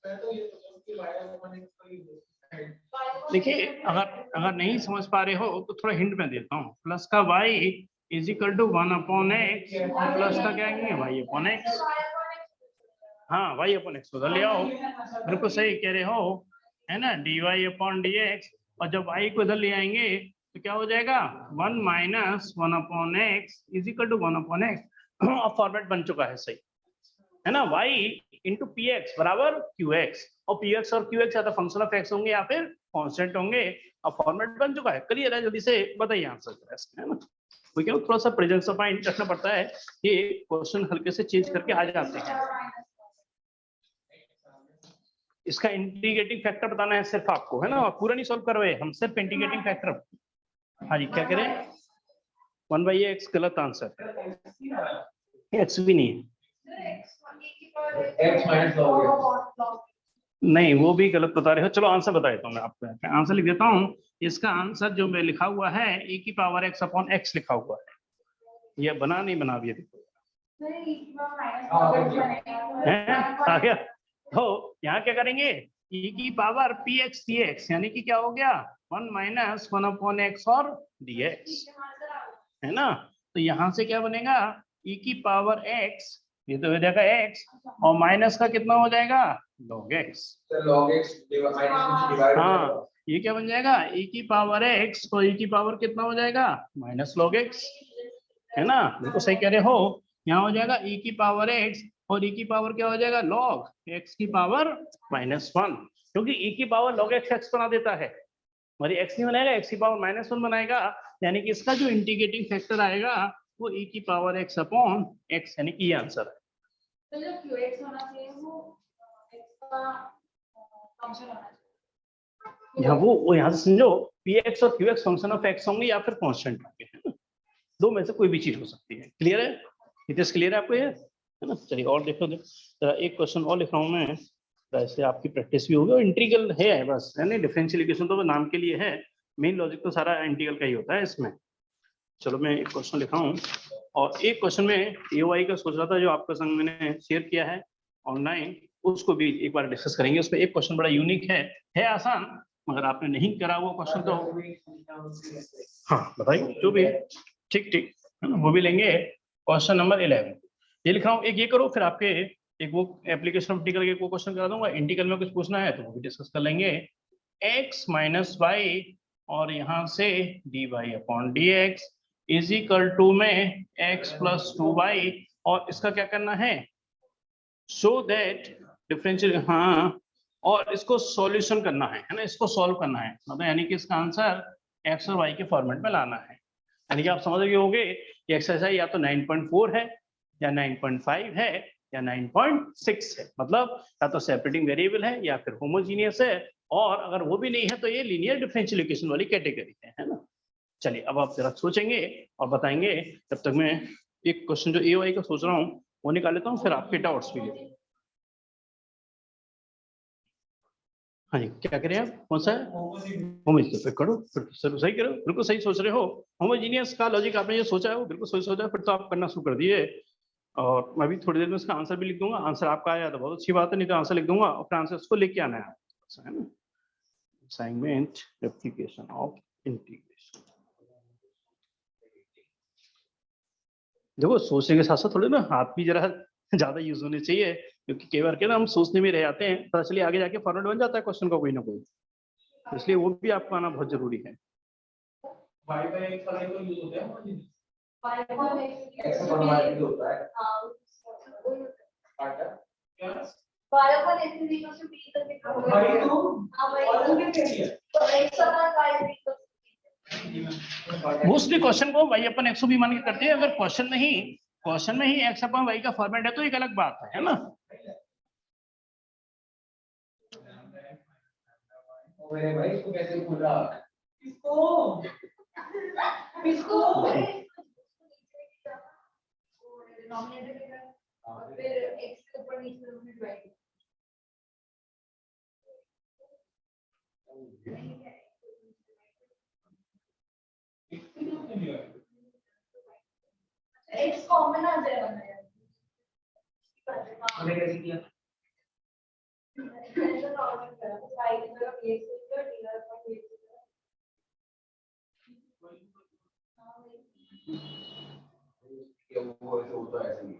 Speaker 2: मैं तो ये सोच रहा हूँ कि
Speaker 1: देखिए अगर नहीं समझ पा रहे हो तो थोड़ा हिंट में देता हूँ। प्लस का y is equal to 1/x और प्लस का क्या है y अपॉन x। हाँ y अपॉन x उधर ले आओ, बिल्कुल सही कह रहे हो, है ना, dy अपॉन dx। और जब y को इधर ले आएंगे तो क्या हो जाएगा 1 minus 1/x is equal to 1/x। अब फॉर्मेट बन चुका है सही, है ना, y इंटू पी एक्स बराबर क्यू एक्स। और पी एक्स और क्यू एक्स या तो फंक्शन ऑफ एक्स होंगे या फिर कांस्टेंट होंगे। अब फॉर्मेट बन चुका है, क्लियर है, जल्दी से बताइए आंसर, है ना। क्योंकि थोड़ा सा प्रेजेंस ऑफ माइंड रखना पड़ता है, ये क्वेश्चन हल्के से चेंज करके आ जाते हैं। इसका इंटीग्रेटिंग फैक्टर बताना है सिर्फ आपको, है ना, पूरा नहीं सॉल्व कर रहे हम, सिर्फ इंटीग्रेटिंग फैक्टर। हाँ जी, क्या करें, 1/x गलत आंसर, x भी नहीं है,
Speaker 2: x माइनस log
Speaker 1: नहीं वो भी गलत बता रहे हो। चलो आंसर बता देता हूँ मैं आपको, आंसर लिख देता हूँ। इसका आंसर जो मैं लिखा हुआ है e की पावर x अपॉन x लिखा हुआ है। ये बना नहीं बना अभी देखो आ गया। तो यहाँ क्या करेंगे, e की पावर px dx यानी कि क्या हो गया 1 माइनस 1/x और dx, है ना। तो यहाँ से क्या बनेगा e की पावर x, ये तो हो जाएगा x और माइनस का कितना हो जाएगा log x।
Speaker 2: log x divide
Speaker 1: हाँ ये क्या बन जाएगा e की पावर x और e की पावर कितना हो जाएगा माइनस log x, है ना, बिल्कुल सही कह रहे हो। यहाँ हो जाएगा e की पावर x और e की पावर क्या हो जाएगा log x की पावर -1, क्योंकि e की पावर log x x बना देता है, हमारी x नहीं बनाएगा, x की पावर -1 बनाएगा। यानी कि इसका जो इंटीग्रेटिंग फैक्टर आएगा वो e की पावर x अपॉन x, यानी कि ये आंसर है।
Speaker 3: तो जो qx होना चाहिए वो x का फंक्शन होना चाहिए।
Speaker 1: यहाँ वो यहाँ से समझो px और qx फंक्शन ऑफ x होंगे या फिर कांस्टेंट होंगे, है ना, दो में से कोई भी चीज हो सकती है। क्लियर है, इतना क्लियर है आपको ये, है ना। चलिए और देखो जरा एक क्वेश्चन और लिख रहा हूँ मैं, ऐसे आपकी प्रैक्टिस भी होगी। और इंटीग्रल है बस, है ना, डिफरेंशियल इक्वेशन तो नाम के लिए है, मेन लॉजिक तो सारा इंटीग्रल का ही होता है इसमें। चलो मैं एक क्वेश्चन लिखा हूँ, और एक क्वेश्चन में AOI का सोच रहा था जो आपका संग मैंने शेयर किया है ऑनलाइन, उसको भी एक बार डिस्कस करेंगे। उसमें एक क्वेश्चन बड़ा यूनिक है आसान, मगर आपने नहीं करा वो क्वेश्चन तो हाँ बताइए जो भी है, ठीक ठीक, है ना, वो भी लेंगे। क्वेश्चन नंबर 11 ये लिख रहा हूँ, एक ये करो, फिर आपके एक वो एप्लीकेशन ऑफ इंटीग्रल के वो क्वेश्चन करा दूंगा। इंटीग्रल में कुछ पूछना है तो वो भी डिस्कस कर लेंगे। x माइनस वाई और यहाँ से dy upon dx is equal to में x प्लस 2y, और इसका क्या करना है सो दैट डिफरेंशियल, हाँ, और इसको सॉल्यूशन करना है ना, इसको सॉल्व करना है, मतलब यानी कि इसका आंसर x और y के फॉर्मेट में लाना है। यानी कि आप समझ गए होंगे कि एक्सरसाइज या तो 9.4 है या 9.5 है या 9.6 है, मतलब या तो सेपरेटिंग वेरिएबल है या फिर होमोजीनियस है, और अगर वो भी नहीं है तो ये लीनियर डिफरेंशियल इक्वेशन वाली कैटेगरी है ना। चलिए अब आप जरा सोचेंगे और बताएंगे, तब तक मैं एक क्वेश्चन जो AOI का सोच रहा हूँ वो निकाल लेता हूँ, फिर आपके डाउट्स भी लेते हैं। हाँ जी, क्या करें आप, कौन सा है होमोजीनियस पे करो, फिर तो सही करो, बिल्कुल सही सोच रहे हो। होमोजीनियस का लॉजिक आपने ये सोचा है वो बिल्कुल सही सोचा है, फिर तो आप करना शुरू कर दिए। और मैं भी थोड़ी देर में इसका आंसर भी लिख दूंगा, आंसर आपका आया तो बहुत अच्छी बात है, नहीं तो आंसर लिख दूंगा और फिर आंसर उसको लेके आना है ना। असाइनमेंट एप्लीकेशन ऑफ इंटीग्रेशन, देखो सोचने के साथ साथ थोड़े ना हाथ भी जरा ज्यादा यूज होने चाहिए, क्योंकि कई बार क्या ना हम सोचने में रह जाते हैं, पता चलिए आगे जाके फॉर्मेट बन जाता है क्वेश्चन का कोई ना कोई, इसलिए वो भी आपको आना बहुत जरूरी है।
Speaker 2: y/x वाला तो यूज होता है
Speaker 3: x
Speaker 2: x अपॉन y भी होता है क्या
Speaker 3: y/x is equal to b तक लिखा हुआ
Speaker 2: भाई
Speaker 3: है।
Speaker 2: तो
Speaker 3: हाँ भाई
Speaker 2: और भी कह दिया
Speaker 3: तो x upon y is equal to b।
Speaker 1: Mostly question को y अपन x भी मान के करते हैं, अगर क्वेश्चन में ही x अपन y का फॉर्मेट है तो एक अलग बात है ना।
Speaker 2: मेरे भाई इसको कैसे खोला
Speaker 3: इसको डिनोमिनेटर के और फिर x के ऊपर नीचे में डिवाइड। x कॉमन आ जाएगा ना यार,
Speaker 2: वो ऐसे होता है ऐसे नहीं।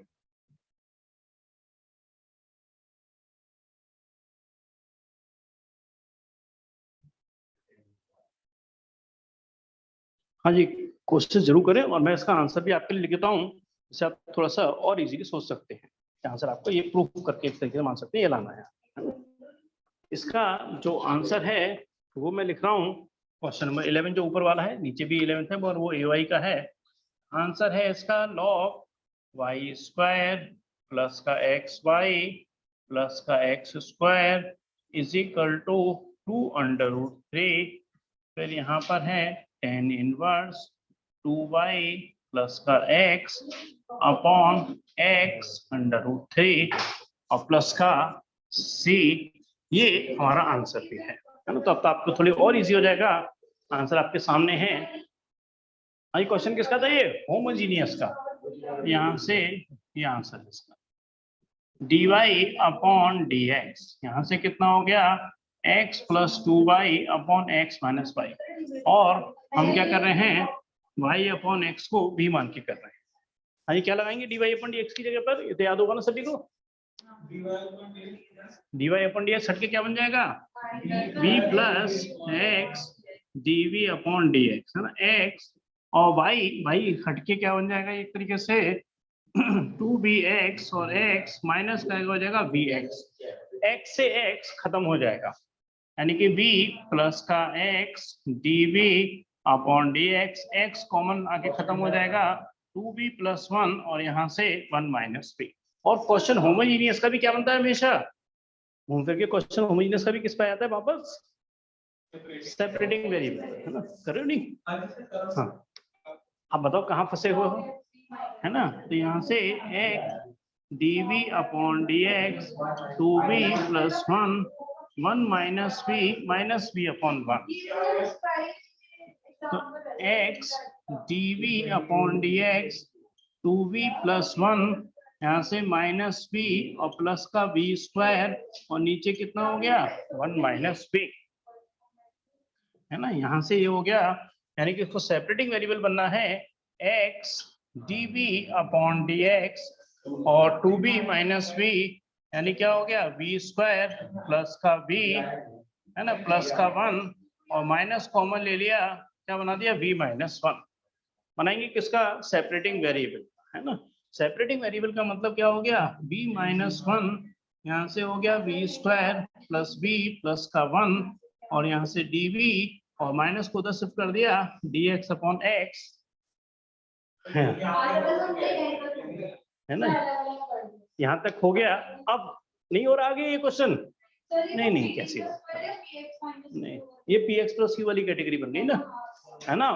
Speaker 1: हाँ जी, कोशिश जरूर करें और मैं इसका आंसर भी आपके लिए लिख देता हूँ, जिससे आप थोड़ा सा और इजीली सोच सकते हैं। आंसर आपको ये प्रूफ करके एक तरीके से मान सकते हैं, ये लाना है। इसका जो आंसर है वो मैं लिख रहा हूँ, क्वेश्चन नंबर 11 जो ऊपर वाला है, नीचे भी 11 है और वो AY का है। आंसर है इसका log y स्क्वायर प्लस का xy प्लस का x square is equal to 2√3, फिर यहाँ पर है tan इनवर्स 2y प्लस का x अपॉन x √3 और प्लस का c। ये हमारा आंसर भी है ना। तो अब तो आपको थोड़ी और इजी हो जाएगा, आंसर आपके सामने है। हाँ, क्वेश्चन किसका था ये? होमोजीनियस का। यहाँ से ये आंसर है इसका, dy अपॉन dx, यहाँ से कितना हो गया x plus 2y upon x minus y, और हम क्या कर रहे हैं y अपॉन x को भी मान के कर रहे हैं। हाँ, ये क्या लगाएंगे dy अपॉन dx की जगह पर? ये तो याद होगा ना सभी को, dy अपॉन dx हट के क्या बन जाएगा v plus x dv upon dx, है ना। x और y हट के क्या बन जाएगा एक तरीके से 2bx और x माइनस का हो जाएगा vx, x से x खत्म हो जाएगा, यानी कि v प्लस का x dv upon dx, x common आके खत्म हो जाएगा 2b प्लस 1 और यहाँ से 1 माइनस b। और क्वेश्चन होमोजीनियस का भी क्या बनता है हमेशा, घूम फिर के क्वेश्चन होमोजीनियस का भी किस पे आता है वापस? सेपरेटिंग वेरिएबल, है ना। करो नहीं? हाँ, आप बताओ कहाँ फंसे हुए हो, है ना। तो यहाँ से एक dv upon dx 2b plus 1 minus b upon 1, तो x dv upon dx 2b plus 1, यहाँ से माइनस b और प्लस का b स्क्वायर, और नीचे कितना हो गया 1 माइनस b, है ना। यहाँ से ये हो गया, यानी कि इसको सेपरेटिंग वेरिएबल बनना है x dv अपॉन dx और 2b माइनस b, यानी क्या हो गया v स्क्वायर प्लस का b, है ना, प्लस का 1 और माइनस कॉमन ले लिया, क्या बना दिया v माइनस 1। बनाएंगे किसका? सेपरेटिंग वेरिएबल, है ना। सेपरेटिंग वेरिएबल का मतलब क्या हो गया v माइनस 1, यहाँ से हो गया v square plus b plus का 1 और यहाँ से dv और माइनस को उधर शिफ्ट कर दिया dx अपॉन x, है ना। यहाँ तक हो गया। अब नहीं हो रहा आगे ये क्वेश्चन? नहीं कैसी बात नहीं, ये px प्लस q वाली कैटेगरी बन गई ना, है ना।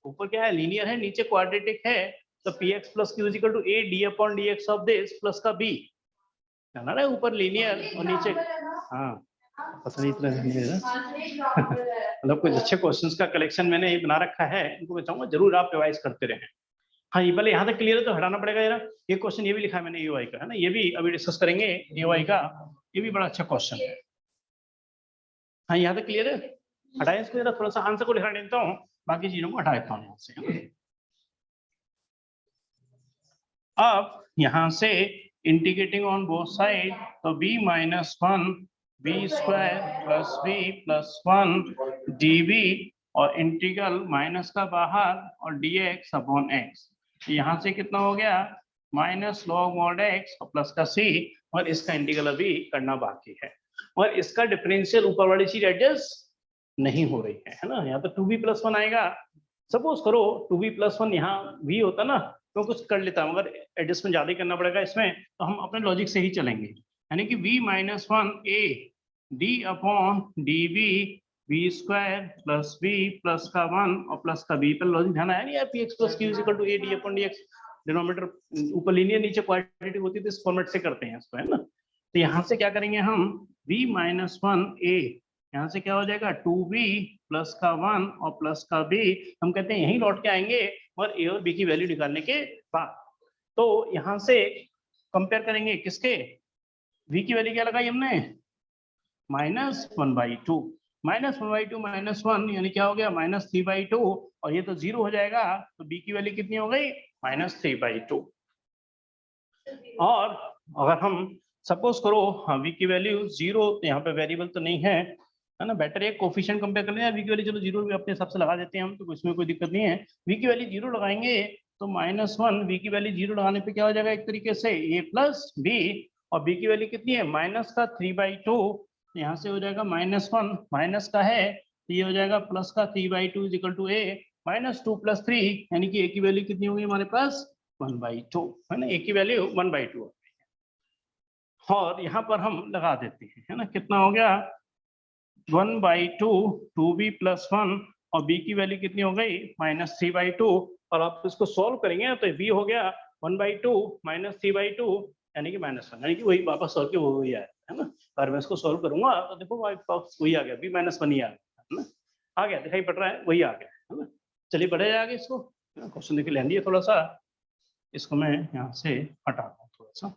Speaker 1: ऊपर क्या है लीनियर है, नीचे क्वाड्रेटिक है, तो px plus q is equal to a d upon dx of this plus का b, है ना। ऊपर लीनियर और नीचे, हाँ पता नहीं इतना मतलब कुछ अच्छे क्वेश्चंस का कलेक्शन मैंने ये बना रखा है, इनको मैं चाहूंगा जरूर आप रिवाइज करते रहें। हाँ, ये पहले यहाँ तक क्लियर है तो हटाना पड़ेगा जरा। ये क्वेश्चन ये भी लिखा है मैंने AY का, है ना, ये भी अभी डिस्कस करेंगे AY का, ये भी बड़ा अच्छा क्वेश्चन है। हाँ, यहाँ तक क्लियर है, हटाए इसको जरा, थोड़ा सा आंसर को लिखा देता हूँ, बाकी चीजों को हटा देता हूँ यहाँ से। अब यहाँ से इंटीग्रेटिंग ऑन बोथ साइड, तो b minus 1 b square plus b plus 1 dv और इंटीग्रल माइनस का बाहर और dx अपॉन x, यहाँ से कितना हो गया माइनस लॉग मॉड x और प्लस का c, और इसका इंटीग्रल अभी करना बाकी है, और इसका डिफरेंशियल ऊपर वाली चीज एडजस्ट नहीं हो रही है ना। यहाँ तो 2b प्लस 1 आएगा, सपोज करो 2b प्लस 1 यहाँ v होता ना तो कुछ कर लेता, मगर एडजस्टमेंट ज्यादा ही करना पड़ेगा इसमें, तो हम अपने लॉजिक से ही चलेंगे, यानी कि v minus 1 a d upon dv v square plus b plus का 1 और प्लस का b पर लॉजिक ध्यान आया नहीं यार, px plus q is equal to a d upon dx, denominator ऊपर लीनियर नीचे क्वाड्रेटिक होती है तो इस फॉर्मेट से करते हैं इसको, है ना। तो यहाँ से क्या करेंगे हम v माइनस 1 a, यहाँ से क्या हो जाएगा 2b प्लस का 1 और प्लस का b, हम कहते हैं यहीं लौट के आएंगे और a और b की वैल्यू निकालने के बाद। तो यहाँ से कंपेयर करेंगे किसके, v की वैल्यू क्या लगाई हमने -1/2, -1/2 -1 यानी क्या हो गया -3/2, और ये तो 0 हो जाएगा, तो b की वैल्यू कितनी हो गई -3/2। और अगर हम सपोज करो v की वैल्यू 0, यहाँ पे वेरिएबल तो नहीं है ना, बेटर है कोफिशिएंट कंपेयर कर लें, v की वैल्यू चलो 0 भी अपने हिसाब से लगा देते हैं हम, तो इसमें कोई दिक्कत नहीं है। v की वैल्यू 0 लगाएंगे तो -1, v की वैल्यू 0 लगाने पे क्या हो जाएगा एक तरीके से a प्लस b, और b की वैल्यू कितनी है -3/2, यहाँ से हो जाएगा -1, माइनस का है तो ये हो जाएगा प्लस का 3/2 इज इक्वल टू a -2 + 3, यानी कि a की वैल्यू कितनी होगी हमारे पास 1/2 है ना, a की वैल्यू 1/2। और यहाँ पर हम लगा देते हैं है ना, कितना हो गया 1/2 2b + 1, और b की वैल्यू कितनी हो गई -3/2, और आप इसको सॉल्व करेंगे तो v हो गया 1/2 -3/2 यानी कि -1, यानी कि वही वापस सॉल्व के वो वही आया है ना। और मैं इसको सॉल्व करूंगा तो देखो वापस वही आ गया, b -1 ही आ गया है ना, आ गया दिखाई पड़ रहा है, वही आ गया है ना। चलिए बढ़े आगे इसको, क्वेश्चन देखिए लेंदी है थोड़ा सा, इसको मैं यहाँ से हटाता हूँ थोड़ा सा।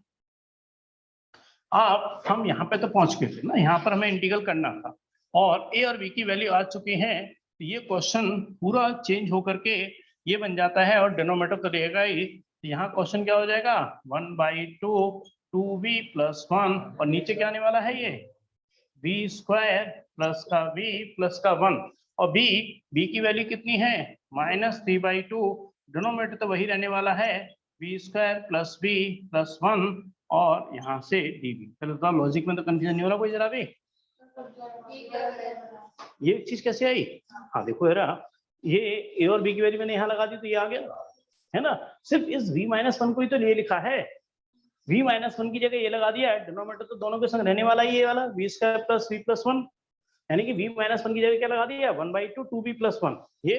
Speaker 1: अब हम यहाँ पे तो पहुंच गए थे ना, यहाँ पर हमें इंटीग्रल करना था, और a और b की वैल्यू आ चुकी हैं, तो ये क्वेश्चन पूरा चेंज होकर के ये बन जाता है, और डिनोमिनेटर तो रहेगा ही, तो यहाँ क्वेश्चन क्या हो जाएगा 1/2 2b + 1, और नीचे क्या आने वाला है ये b² प्लस का v प्लस का 1, और b की वैल्यू कितनी है -3/2, डिनोमिनेटर तो वही रहने वाला है b² + b + 1, और यहाँ से dv। चलो तो लॉजिक में तो कंफ्यूजन नहीं हो रहा कोई जरा भी, ये चीज कैसे आई, हाँ देखो यार, ये a और b की वैल्यू मैंने यहाँ लगा दी तो ये आ गया है ना, सिर्फ इस v -1 को ही तो ये लिखा है, v -1 की जगह ये लगा दिया है, डिनोमिनेटर तो दोनों के संग रहने वाला ही ये वाला v² + v + 1, यानी कि v -1 की जगह क्या लगा दिया 1/2 2b + 1 ये,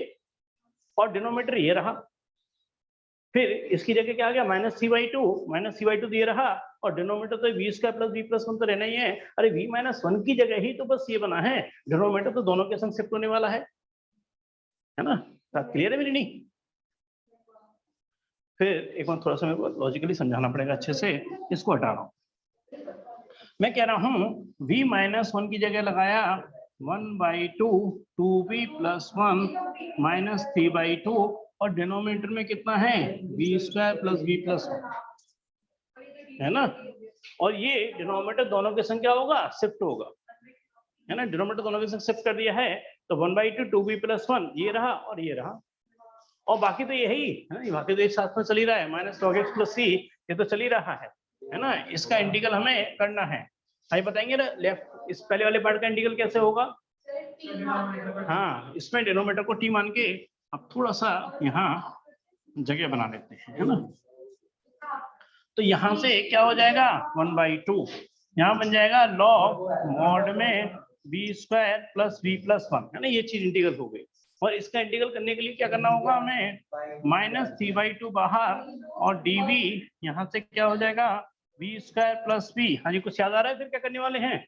Speaker 1: और डिनोमिनेटर ये रहा, फिर इसकी जगह क्या आ गया -3/2 ये रहा, और डिनोमिनेटर तो v² + v + 1 तो रहना ही है, अरे v -1 की जगह ही तो बस ये बना है, डिनोमिनेटर तो दोनों के संग शिफ्ट होने वाला है ना, क्लियर है मेरी नहीं। फिर एक बार थोड़ा सा मेरे को लॉजिकली समझाना पड़ेगा अच्छे से, इसको हटा रहा हूँ, मैं कह रहा हूँ v -1 की जगह लगाया 1/2 2b + 1 -3/2, और डिनोमिनेटर में कितना है v² + v + 1 है ना, और ये डिनोमिनेटर दोनों के संग क्या होगा शिफ्ट होगा है ना, डिनोमिनेटर दोनों के संग शिफ्ट कर दिया है, तो 1/2 2b + 1 ये रहा और ये रहा, और बाकी तो यही है ना, बाकी तो एक साथ में चल ही रहा है -log x + c, ये तो चल ही रहा है ना, इसका इंटीग्रल हमें करना है, भाई बताएंगे ना लेफ्ट इस पहले वाले पार्ट का इंटीग्रल कैसे होगा, हाँ इसमें डिनोमिनेटर को t मान के अब थोड़ा सा यहाँ जगह बना लेते हैं है ना, तो यहाँ से क्या हो जाएगा 1/2, यहाँ बन जाएगा log mod में b² + v + 1 है ना, ये चीज इंटीग्रल हो गई, और इसका इंटीग्रल करने के लिए क्या करना होगा हमें -3/2 बाहर, और dv यहाँ से क्या हो जाएगा v² + v, हाँ जी कुछ याद आ रहा है फिर क्या करने वाले हैं,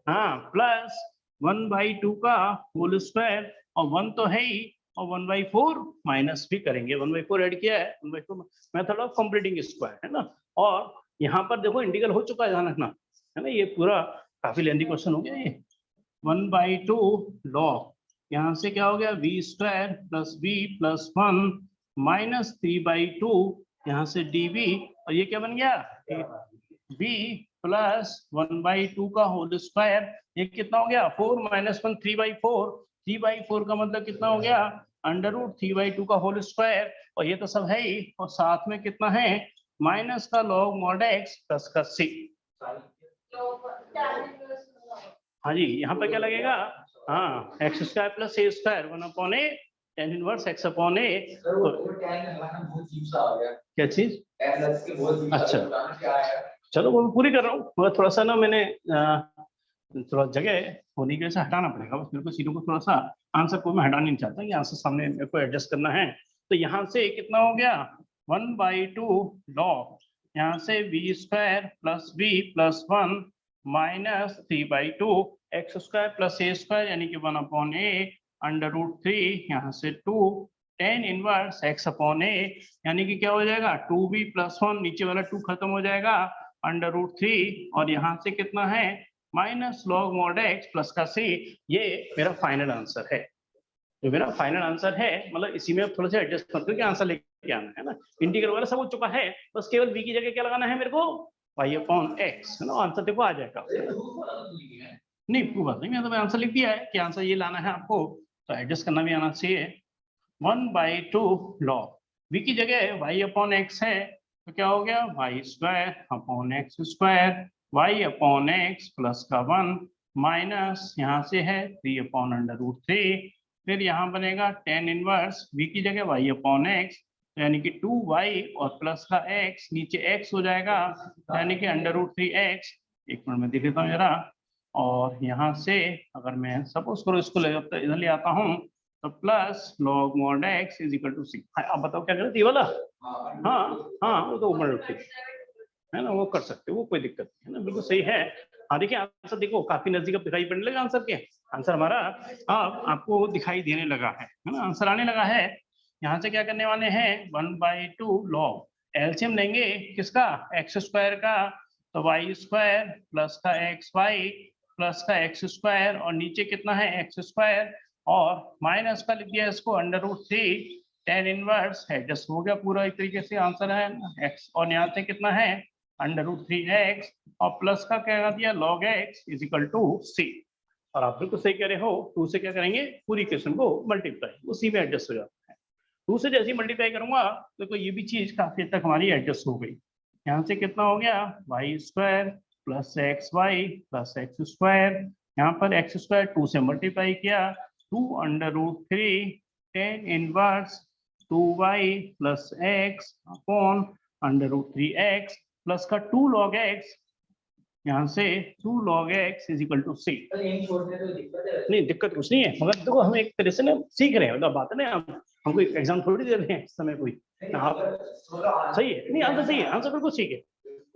Speaker 1: हाँ प्लस 1/2 का होल स्क्वायर, और 1 तो है ही, और 1/4 माइनस भी करेंगे, 1/4 ऐड किया है, 1/4 मेथड ऑफ कंप्लीटिंग स्क्वायर है ना, और यहाँ पर देखो इंटीग्रल हो चुका है ध्यान रखना है ना, ये पूरा काफी लेंथी क्वेश्चन हो गया ये, 1/2 log यहाँ से क्या हो गया v² + v + 1 -3/2 यहाँ से dv, और ये क्या बन गया v + 1/2 का होल स्क्वायर, ये कितना हो गया 4 - 1 3/4, 3/4 का मतलब कितना हो गया √3/2 का होल स्क्वायर, और ये तो सब है ही, और साथ में कितना है माइनस का log mod x प्लस का c, हाँ जी यहाँ पे क्या लगेगा, हाँ x² + a² 1/a tan inverse x upon a, क्या चीज, अच्छा चलो वो पूरी कर रहा हूँ, थोड़ा सा ना मैंने थोड़ा जगह होने की वजह से हटाना पड़ेगा, बस मेरे को चीजों को थोड़ा सा आंसर को मैं हटाना नहीं चाहता, यहाँ से सामने मेरे को एडजस्ट करना है, तो यहाँ से कितना हो गया 1/2 log यहाँ से v² + v + 1 -3/2 x² + a² यानी कि 1/a √3 यहाँ से 2 tan inverse x upon a, यानी कि क्या हो जाएगा 2b प्लस 1, नीचे वाला 2 खत्म हो जाएगा, √3, और यहाँ से कितना है minus log mod x plus का c। ये मेरा फाइनल आंसर है। जो मेरा फाइनल आंसर है, मतलब इसी में थोड़ा सा एडजस्ट करके आंसर लेके आना है ना। इंटीग्रल वाला सब हो चुका है, बस केवल v की जगह क्या लगाना है मेरे को, y अपॉन x, है ना। आंसर देखो आ जाएगा। नहीं कोई बात नहीं, मैं तो आंसर लिख दिया है कि आंसर ये लाना है आपको, तो एडजस्ट करना भी आना चाहिए। 1/2 log v की जगह y अपॉन x है, तो क्या हो गया y square upon x square, y upon x plus का 1 माइनस यहाँ से है 3 अपॉन √3, फिर यहाँ बनेगा tan इनवर्स v की जगह y अपॉन x, यानी कि 2y और प्लस का x, नीचे x हो जाएगा, यानी कि √3x। एक मिनट में देख लेता हूँ जरा, और यहाँ से अगर मैं सपोज करो इसको इधर ले आता हूँ, तो plus log mod x is equal to c। आप बताओ क्या करें ये वाला। हाँ हाँ, वो तो ऊपर है ना, वो कर सकते हो, वो कोई दिक्कत नहीं है ना, बिल्कुल सही है। हाँ देखिए आंसर देखो काफी नजदीक अब दिखाई पड़ने लगा आंसर के, आंसर हमारा आपको दिखाई देने लगा है ना, आंसर आने लगा है। यहाँ से क्या करने वाले हैं 1/2 log एलसीएम लेंगे किसका, x स्क्वायर का, तो y स्क्वायर प्लस का xy प्लस का x स्क्वायर, और नीचे कितना है x स्क्वायर, और माइनस का लिख दिया इसको √3, tan इनवर्स एडजस्ट हो गया पूरा एक तरीके से, आंसर है x, और यहाँ से कितना है √3x, और प्लस का क्या दिया log x is equal to c। और आप बिल्कुल सही कह रहे हो, 2 से क्या करेंगे पूरी इक्वेशन को मल्टीप्लाई, उसी में एडजस्ट हो जाता है। 2 से जैसे ही मल्टीप्लाई करूंगा तो ये भी चीज काफी तक हमारी एडजस्ट हो गई। यहाँ से कितना हो गया y square plus xy plus x square, यहाँ पर x स्क्वायर 2 से मल्टीप्लाई किया, 2√3 tan inverse 2y plus x upon √3x plus का 2 log x, यहाँ से 2 log x is equal to c। नहीं दिक्कत कुछ नहीं है, मगर देखो हम एक तरह से ना सीख रहे हैं, मतलब बात है ना, हम कोई एग्जाम थोड़ी दे रहे हैं इस समय कोई ना। आप सही है, नहीं आंसर सही है, आंसर बिल्कुल ठीक है,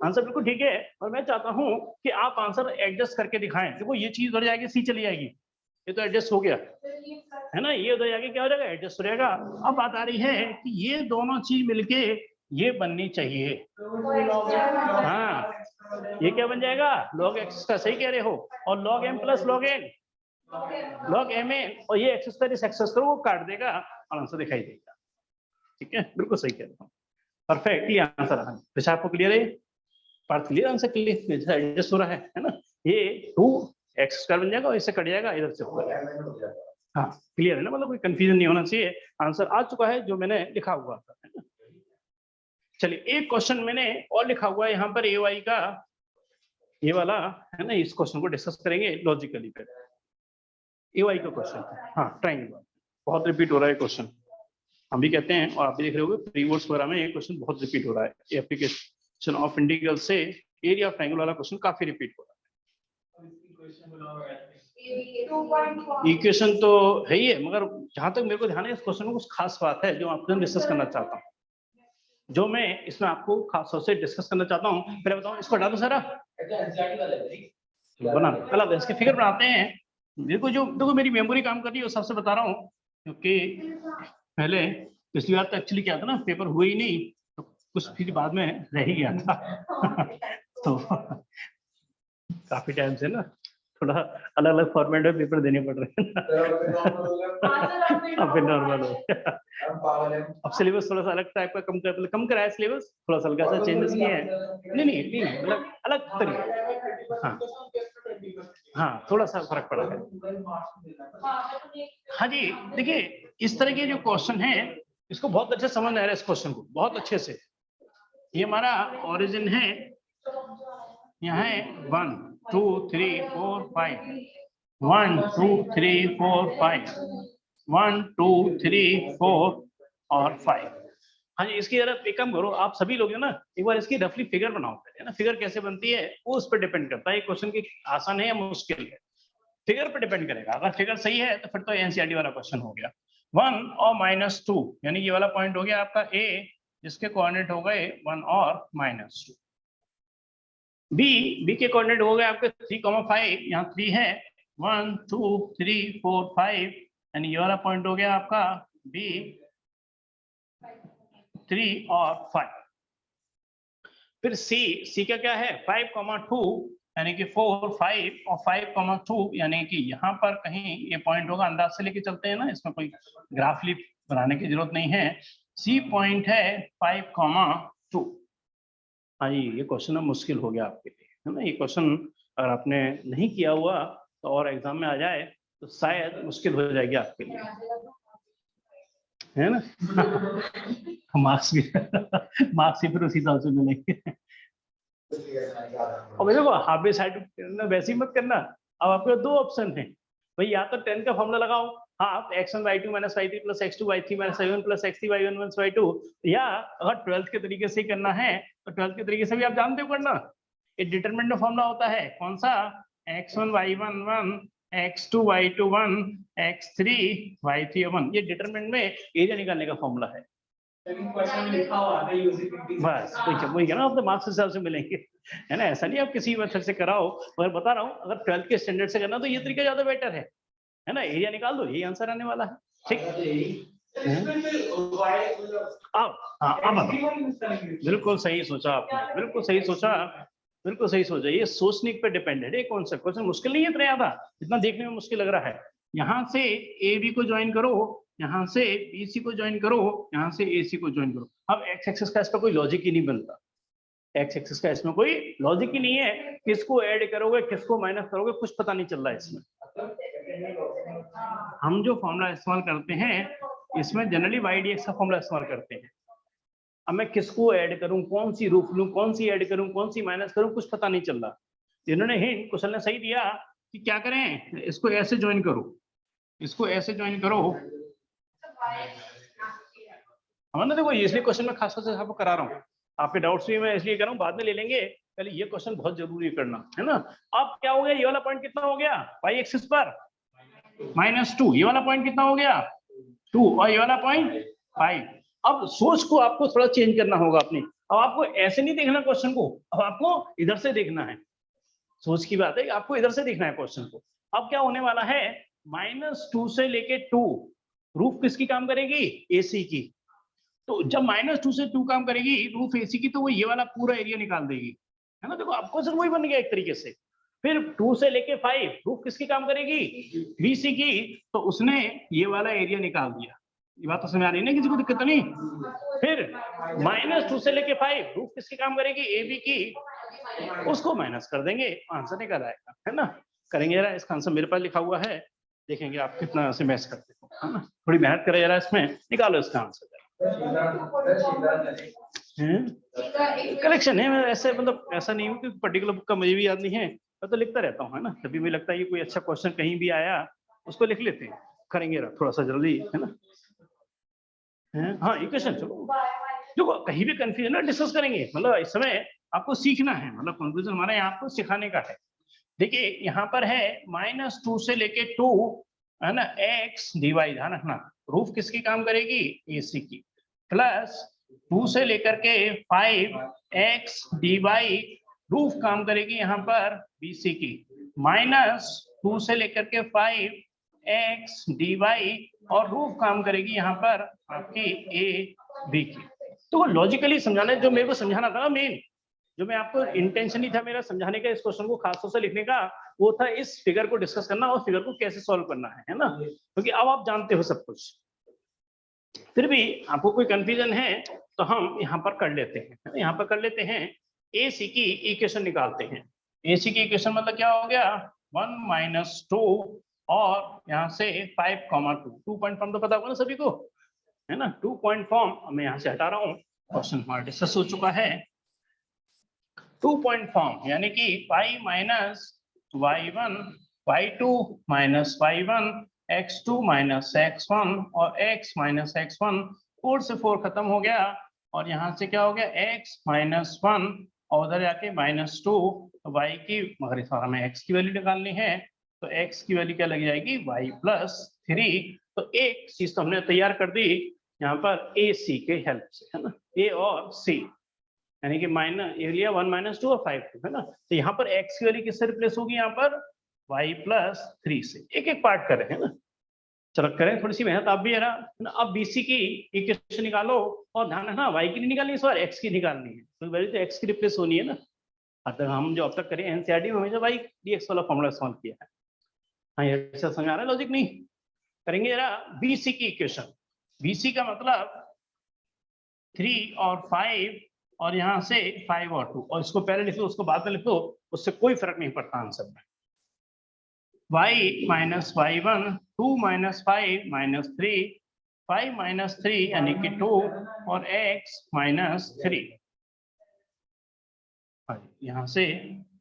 Speaker 1: आंसर बिल्कुल ठीक है। और मैं चाहता हूँ कि आप आंसर एडजस्ट करके दिखाएं। देखो ये चीज उधर जाएगी सी चली जाएगी, ये तो एडजस्ट हो गया है ना, ये उधर जाके क्या हो जाएगा एडजस्ट हो जाएगा। अब बात आ रही है कि ये दोनों चीज मिलके ये बननी चाहिए। हाँ ये क्या बन जाएगा log x का, सही कह रहे हो, और log m plus log n log mn, और ये x स्क्वायर इस x स्क्वायर को काट देगा और आंसर दिखाई देगा। ठीक है बिल्कुल सही कह रहे हो, परफेक्ट, ये आंसर है। वैसे आपको क्लियर है, पार्ट क्लियर, आंसर क्लियर, जैसा एडजस्ट हो रहा है ना, ये 2x स्क्वायर बन जाएगा और इससे कट जाएगा, इधर से होगा। हाँ क्लियर है ना, मतलब कोई कंफ्यूजन नहीं होना चाहिए, आंसर आ चुका है जो मैंने लिखा हुआ था, है ना। चलिए एक क्वेश्चन मैंने और लिखा हुआ है यहाँ पर ए वाई का, ये वाला है ना, इस क्वेश्चन को डिस्कस करेंगे लॉजिकली। पे ए वाई का क्वेश्चन, हाँ ट्रायंगल, बहुत रिपीट हो रहा है क्वेश्चन, हम भी कहते हैं और आप भी देख रहे होंगे प्री बोर्ड्स वगैरह में ये क्वेश्चन बहुत रिपीट हो रहा है। एप्लीकेशन ऑफ इंटीग्रल से एरिया ऑफ ट्रायंगल वाला क्वेश्चन काफी रिपीट हो रहा है। इक्वेशन तो है ही है, मगर जहां तक मेरे को ध्यान है इस क्वेश्चन में कुछ खास बात है जो आपसे डिस्कस करना चाहता हूँ, जो मैं इसमें आपको खास तौर से डिस्कस करना चाहता हूँ। पहले बताओ इसको हटा दो सारा, बना अलग इसके फिगर बनाते हैं। देखो जो देखो मेरी मेमोरी काम कर रही है उस सबसे बता रहा हूँ, क्योंकि पहले पिछली बार तो एक्चुअली क्या था ना, पेपर हुआ ही नहीं, तो कुछ फिर बाद में रह ही गया था तो काफी टाइम से ना थोड़ा अलग अलग फॉर्मेट में पेपर देने पड़ रहे हैं अब फिर नॉर्मल हो गया। अब सिलेबस थोड़ा सा अलग टाइप का कम कराया सिलेबस, थोड़ा सा हल्का सा चेंजेस किए हैं। नहीं मतलब अलग तरीके, हाँ थोड़ा सा फर्क पड़ा है। हाँ जी देखिए इस तरह के जो क्वेश्चन है इसको बहुत अच्छे समझ में आ रहा है, इस क्वेश्चन को बहुत अच्छे से। ये हमारा ओरिजिन है, यहाँ है 1 2 3 4 5, 1 2 3 4 5, 1 2 3 4 और 5। हाँ जी इसकी जरा एक काम करो, आप सभी लोग ना एक बार इसकी रफली फिगर बनाओ है ना। फिगर कैसे बनती है वो उस पर डिपेंड करता है, क्वेश्चन की आसान है या मुश्किल है, फिगर पर डिपेंड करेगा। अगर फिगर सही है तो फिर तो एनसीईआरटी वाला क्वेश्चन हो गया। 1 और -2 यानी ये वाला पॉइंट हो गया आपका ए, जिसके कोऑर्डिनेट हो गए 1 और -2। बी के कोऑर्डिनेट हो गए आपके 3,5, यहाँ 3 है, 1 2 3 4 5, यानी ये वाला पॉइंट हो गया आपका बी, 3 और 5। फिर सी का क्या है 5,2 यानी कि 4 5 और 5,2 यानी कि यहाँ पर कहीं ये पॉइंट होगा, अंदाज से लेके चलते हैं ना, इसमें कोई ग्राफ लिप बनाने की जरूरत नहीं है। सी पॉइंट है 5,2। हाँ जी, ये क्वेश्चन मुश्किल हो गया आपके लिए, है ना। ये क्वेश्चन अगर आपने नहीं किया हुआ तो और एग्जाम में आ जाए तो शायद मुश्किल हो जाएगी आपके लिए, है ना। मार्क्स भी मार्क्स ही फिर उसी हिसाब से मिलेंगे। और देखो हाफ बे साइड वैसे ही मत करना। अब आपके दो ऑप्शन है भाई, या तो 10 का फॉर्मूला लगाओ, half x1 y2 - y3 + x2 y3 - y1 + x3 y1 - y2, या अगर 12th के तरीके से करना है तो 12th के तरीके से भी आप जानते हो करना। ये डिटरमिनेंट में फॉर्मूला होता है कौन सा, x1 y1 1, x2 y2 1, x3 y3 1। ये डिटरमिनेंट में एरिया निकालने का फॉर्मूला है। बस वही है ना, आप तो मार्क्स हिसाब से मिलेंगे, है ना। ऐसा नहीं आप किसी मेथड से कराओ, मगर बता रहा हूँ अगर 12th के स्टैंडर्ड से करना तो ये तरीका ज्यादा बेटर है ना। एरिया निकाल दो, यही आंसर आने वाला है। ठीक, बिल्कुल सही सोचा आपने, बिल्कुल सही सोचा, बिल्कुल सही सोचा। ये सोचने पे डिपेंडेड है कौन सा क्वेश्चन, मुश्किल नहीं है इतना ज्यादा, इतना देखने में मुश्किल लग रहा है। यहाँ से ए बी को ज्वाइन करो, यहाँ से बी सी को ज्वाइन करो, यहाँ से ए सी को ज्वाइन करो। अब एक्स एक्सिस का इस पर कोई लॉजिक ही नहीं बनता, एक्स एक्सिस का इसमें कोई लॉजिक ही नहीं है। किसको ऐड करोगे किसको माइनस करोगे कुछ पता नहीं चल रहा है इसमें। हम जो फॉर्मूला इस्तेमाल करते हैं इसमें जनरली वाई डी एक्स का फॉर्मूला इस्तेमाल करते हैं। अब मैं किसको ऐड करूं, कौन सी रूफ लूं, कौन सी ऐड करूं, कौन सी माइनस करूं, कुछ पता नहीं चल रहा। जिन्होंने हिंट कुशल ने सही दिया कि क्या करें, इसको ऐसे ज्वाइन करो, इसको ऐसे ज्वाइन करो। हमारे देखो इसलिए क्वेश्चन में खास तौर से आपको करा रहा हूँ, आपके डाउट्स भी मैं इसलिए कर रहा हूँ, बाद में ले लेंगे, पहले ये क्वेश्चन बहुत जरूरी करना है ना। अब क्या हो गया, ये वाला पॉइंट कितना हो गया वाई एक्सिस पर -2, ये वाला पॉइंट कितना हो गया 2, और ये वाला पॉइंट 5। अब सोच को आपको थोड़ा चेंज करना होगा अपनी। अब आपको ऐसे नहीं देखना क्वेश्चन को, अब आपको इधर से देखना है। सोच की बात है, आपको इधर से देखना है क्वेश्चन को। अब क्या होने वाला है, -2 से लेके 2 रूफ किसकी काम करेगी, एसी की। तो जब -2 से 2 काम करेगी रूफ एसी की, तो वो ये वाला पूरा एरिया निकाल देगी, है ना। देखो अब क्वेश्चन वही बन गया एक तरीके से। फिर 2 से लेके 5 रूफ किसकी काम करेगी, बीसी की, तो उसने ये वाला एरिया निकाल दिया। ये बात तो समझ आ रही है ना, किसी को दिक्कत नहीं। फिर -2 से लेके 5 रूफ किसकी काम करेगी, एबी की, उसको माइनस कर देंगे, आंसर निकल आएगा, है ना। करेंगे जरा, इसका आंसर मेरे पास लिखा हुआ है, देखेंगे आप कितना से मैच करते हो, है ना। थोड़ी मेहनत करें जरा, इसमें निकालो इसका आंसर। कलेक्शन है, मैं ऐसे मतलब ऐसा नहीं हूँ कि पर्टिकुलर बुक का मुझे भी याद नहीं है, मैं तो लिखता रहता हूँ, है ना। कभी भी लगता है कि कोई अच्छा क्वेश्चन कहीं भी आया उसको लिख लेते हैं। करेंगे थोड़ा सा जल्दी, है ना। हाँ इक्वेशन, चलो देखो कहीं भी कंफ्यूजन ना डिस्कस करेंगे, मतलब इस समय आपको सीखना है, मतलब कंफ्यूजन हमारा यहाँ आपको सिखाने का है। देखिए यहाँ पर है -2 से लेके 2, है ना, एक्स डीवाई, ध्यान रखना रूफ किसकी काम करेगी, एसी की, प्लस 2 से लेकर के 5 एक्स डीवाई रूफ काम करेगी यहाँ पर बीसी की, -2 से लेकर के 5 एक्स डीवाई और रूफ काम करेगी यहाँ पर आपकी ए बी की। तो वो लॉजिकली समझाना है, जो मेरे को समझाना था ना, मेन जो मैं आपको इंटेंशन ही था मेरा समझाने का, इस क्वेश्चन को खासतौर से लिखने का, वो था इस फिगर को डिस्कस करना और फिगर को कैसे सॉल्व करना है ना। क्योंकि अब आप जानते हो सब कुछ, फिर भी आपको कोई कंफ्यूजन है तो हम यहाँ पर कर लेते हैं, यहाँ पर कर लेते हैं। ए सी की इक्वेशन निकालते हैं। ए सी की इक्वेशन मतलब क्या हो गया, 1 - 2 और यहाँ से 5, 2 2 पॉइंट फॉर्म तो पता होगा ना सभी को, है ना। 2 पॉइंट फॉर्म मैं यहाँ से हटा रहा हूँ, क्वेश्चन हमारा डिस्कस हो चुका है। 2 पॉइंट फॉर्म यानी कि y - y1 y2 - y1 x2 - x1 और x - x1, 4 से 4 खत्म हो गया, और यहाँ से क्या हो गया x - 1 और उधर जाके -2, y की, मगर इस बार हमें x की वैल्यू निकालनी है, तो x की वैल्यू क्या लग जाएगी, y + 3। तो एक चीज तो हमने तैयार कर दी यहाँ पर ए सी के हेल्प से, है ना, ए और सी, यानी कि एरिया 1 - 2 और 5 है ना। तो यहाँ पर x की वैल्यू किससे रिप्लेस होगी, यहाँ पर y + 3 से। एक एक पार्ट करें, है ना। चलो करें थोड़ी सी मेहनत आप भी है ना। अब BC की इक्वेशन निकालो और ध्यान रखना y की नहीं निकालनी इस बार, x की निकालनी है। तो वैल्यू तो x की रिप्लेस होनी है ना। हम जो अब तक करें NCERT में हमेशा y dx वाला फॉर्मूला इस्तेमाल किया है। हाँ ये ऐसा समझ आ रहा है लॉजिक नहीं? करेंगे जरा BC की इक्वेशन। BC का मतलब 3 और 5 और यहाँ से 5 और 2, और इसको पहले लिख लो उसको बाद में लिख लो, उससे कोई फर्क नहीं पड़ता आंसर में। y minus y1, 2 minus 5 minus 3, 5 minus 3 यानी कि 2 और x माइनस 3। यहाँ से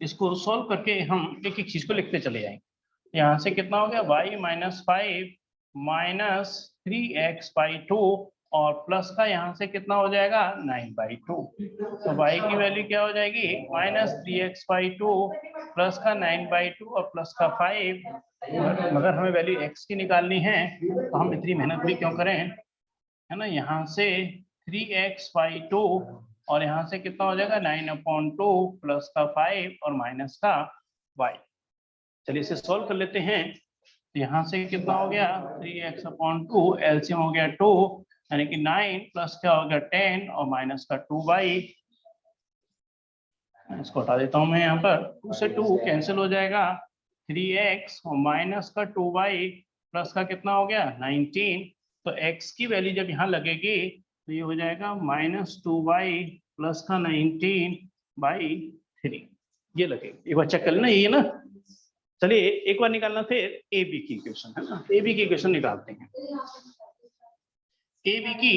Speaker 1: इसको सॉल्व करके हम एक एक चीज को लिखते चले जाएंगे। यहाँ से कितना हो गया y minus 5 minus 3x by 2 और प्लस का यहाँ से कितना हो जाएगा 9/2। तो y की वैल्यू क्या हो जाएगी माइनस 3x बाई 2 प्लस का 9/2 और प्लस का 5। मगर हमें वैल्यू x की निकालनी है तो हम इतनी मेहनत भी क्यों करें, है ना। यहाँ से 3x बाई 2 और यहाँ से कितना हो जाएगा 9/2 प्लस का 5 और माइनस का y। चलिए इसे सॉल्व कर लेते हैं। यहाँ से कितना हो गया 3x/2, एलसीएम हो गया 2 यानी कि 9 प्लस क्या हो गया 10 और माइनस का 2y। इसको हटा देता हूँ मैं, यहाँ पर 2 से 2 कैंसिल हो जाएगा, 3x और माइनस का 2y प्लस का कितना हो गया 19। तो x की वैल्यू जब यहाँ लगेगी तो ये हो जाएगा माइनस 2y प्लस का 19/3। ये लगेगी, एक बार चेक कर लेना ये ना। चलिए एक बार निकालना फिर AB की इक्वेशन, है ना। AB की इक्वेशन निकालते हैं। AB की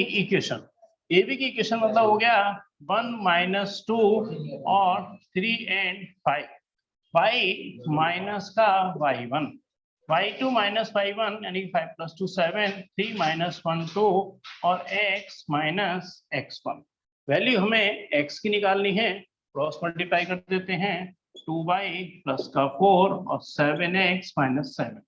Speaker 1: इक्वेशन मतलब हो गया 1 माइनस 2 और 3 एंड 5 y माइनस का y1, y2 माइनस y1 यानी कि 5 प्लस 2 7, 3 माइनस 1 2 और x माइनस x1। वैल्यू हमें x की निकालनी है, क्रॉस मल्टीप्लाई कर देते हैं 2y प्लस का 4 और 7x माइनस 7।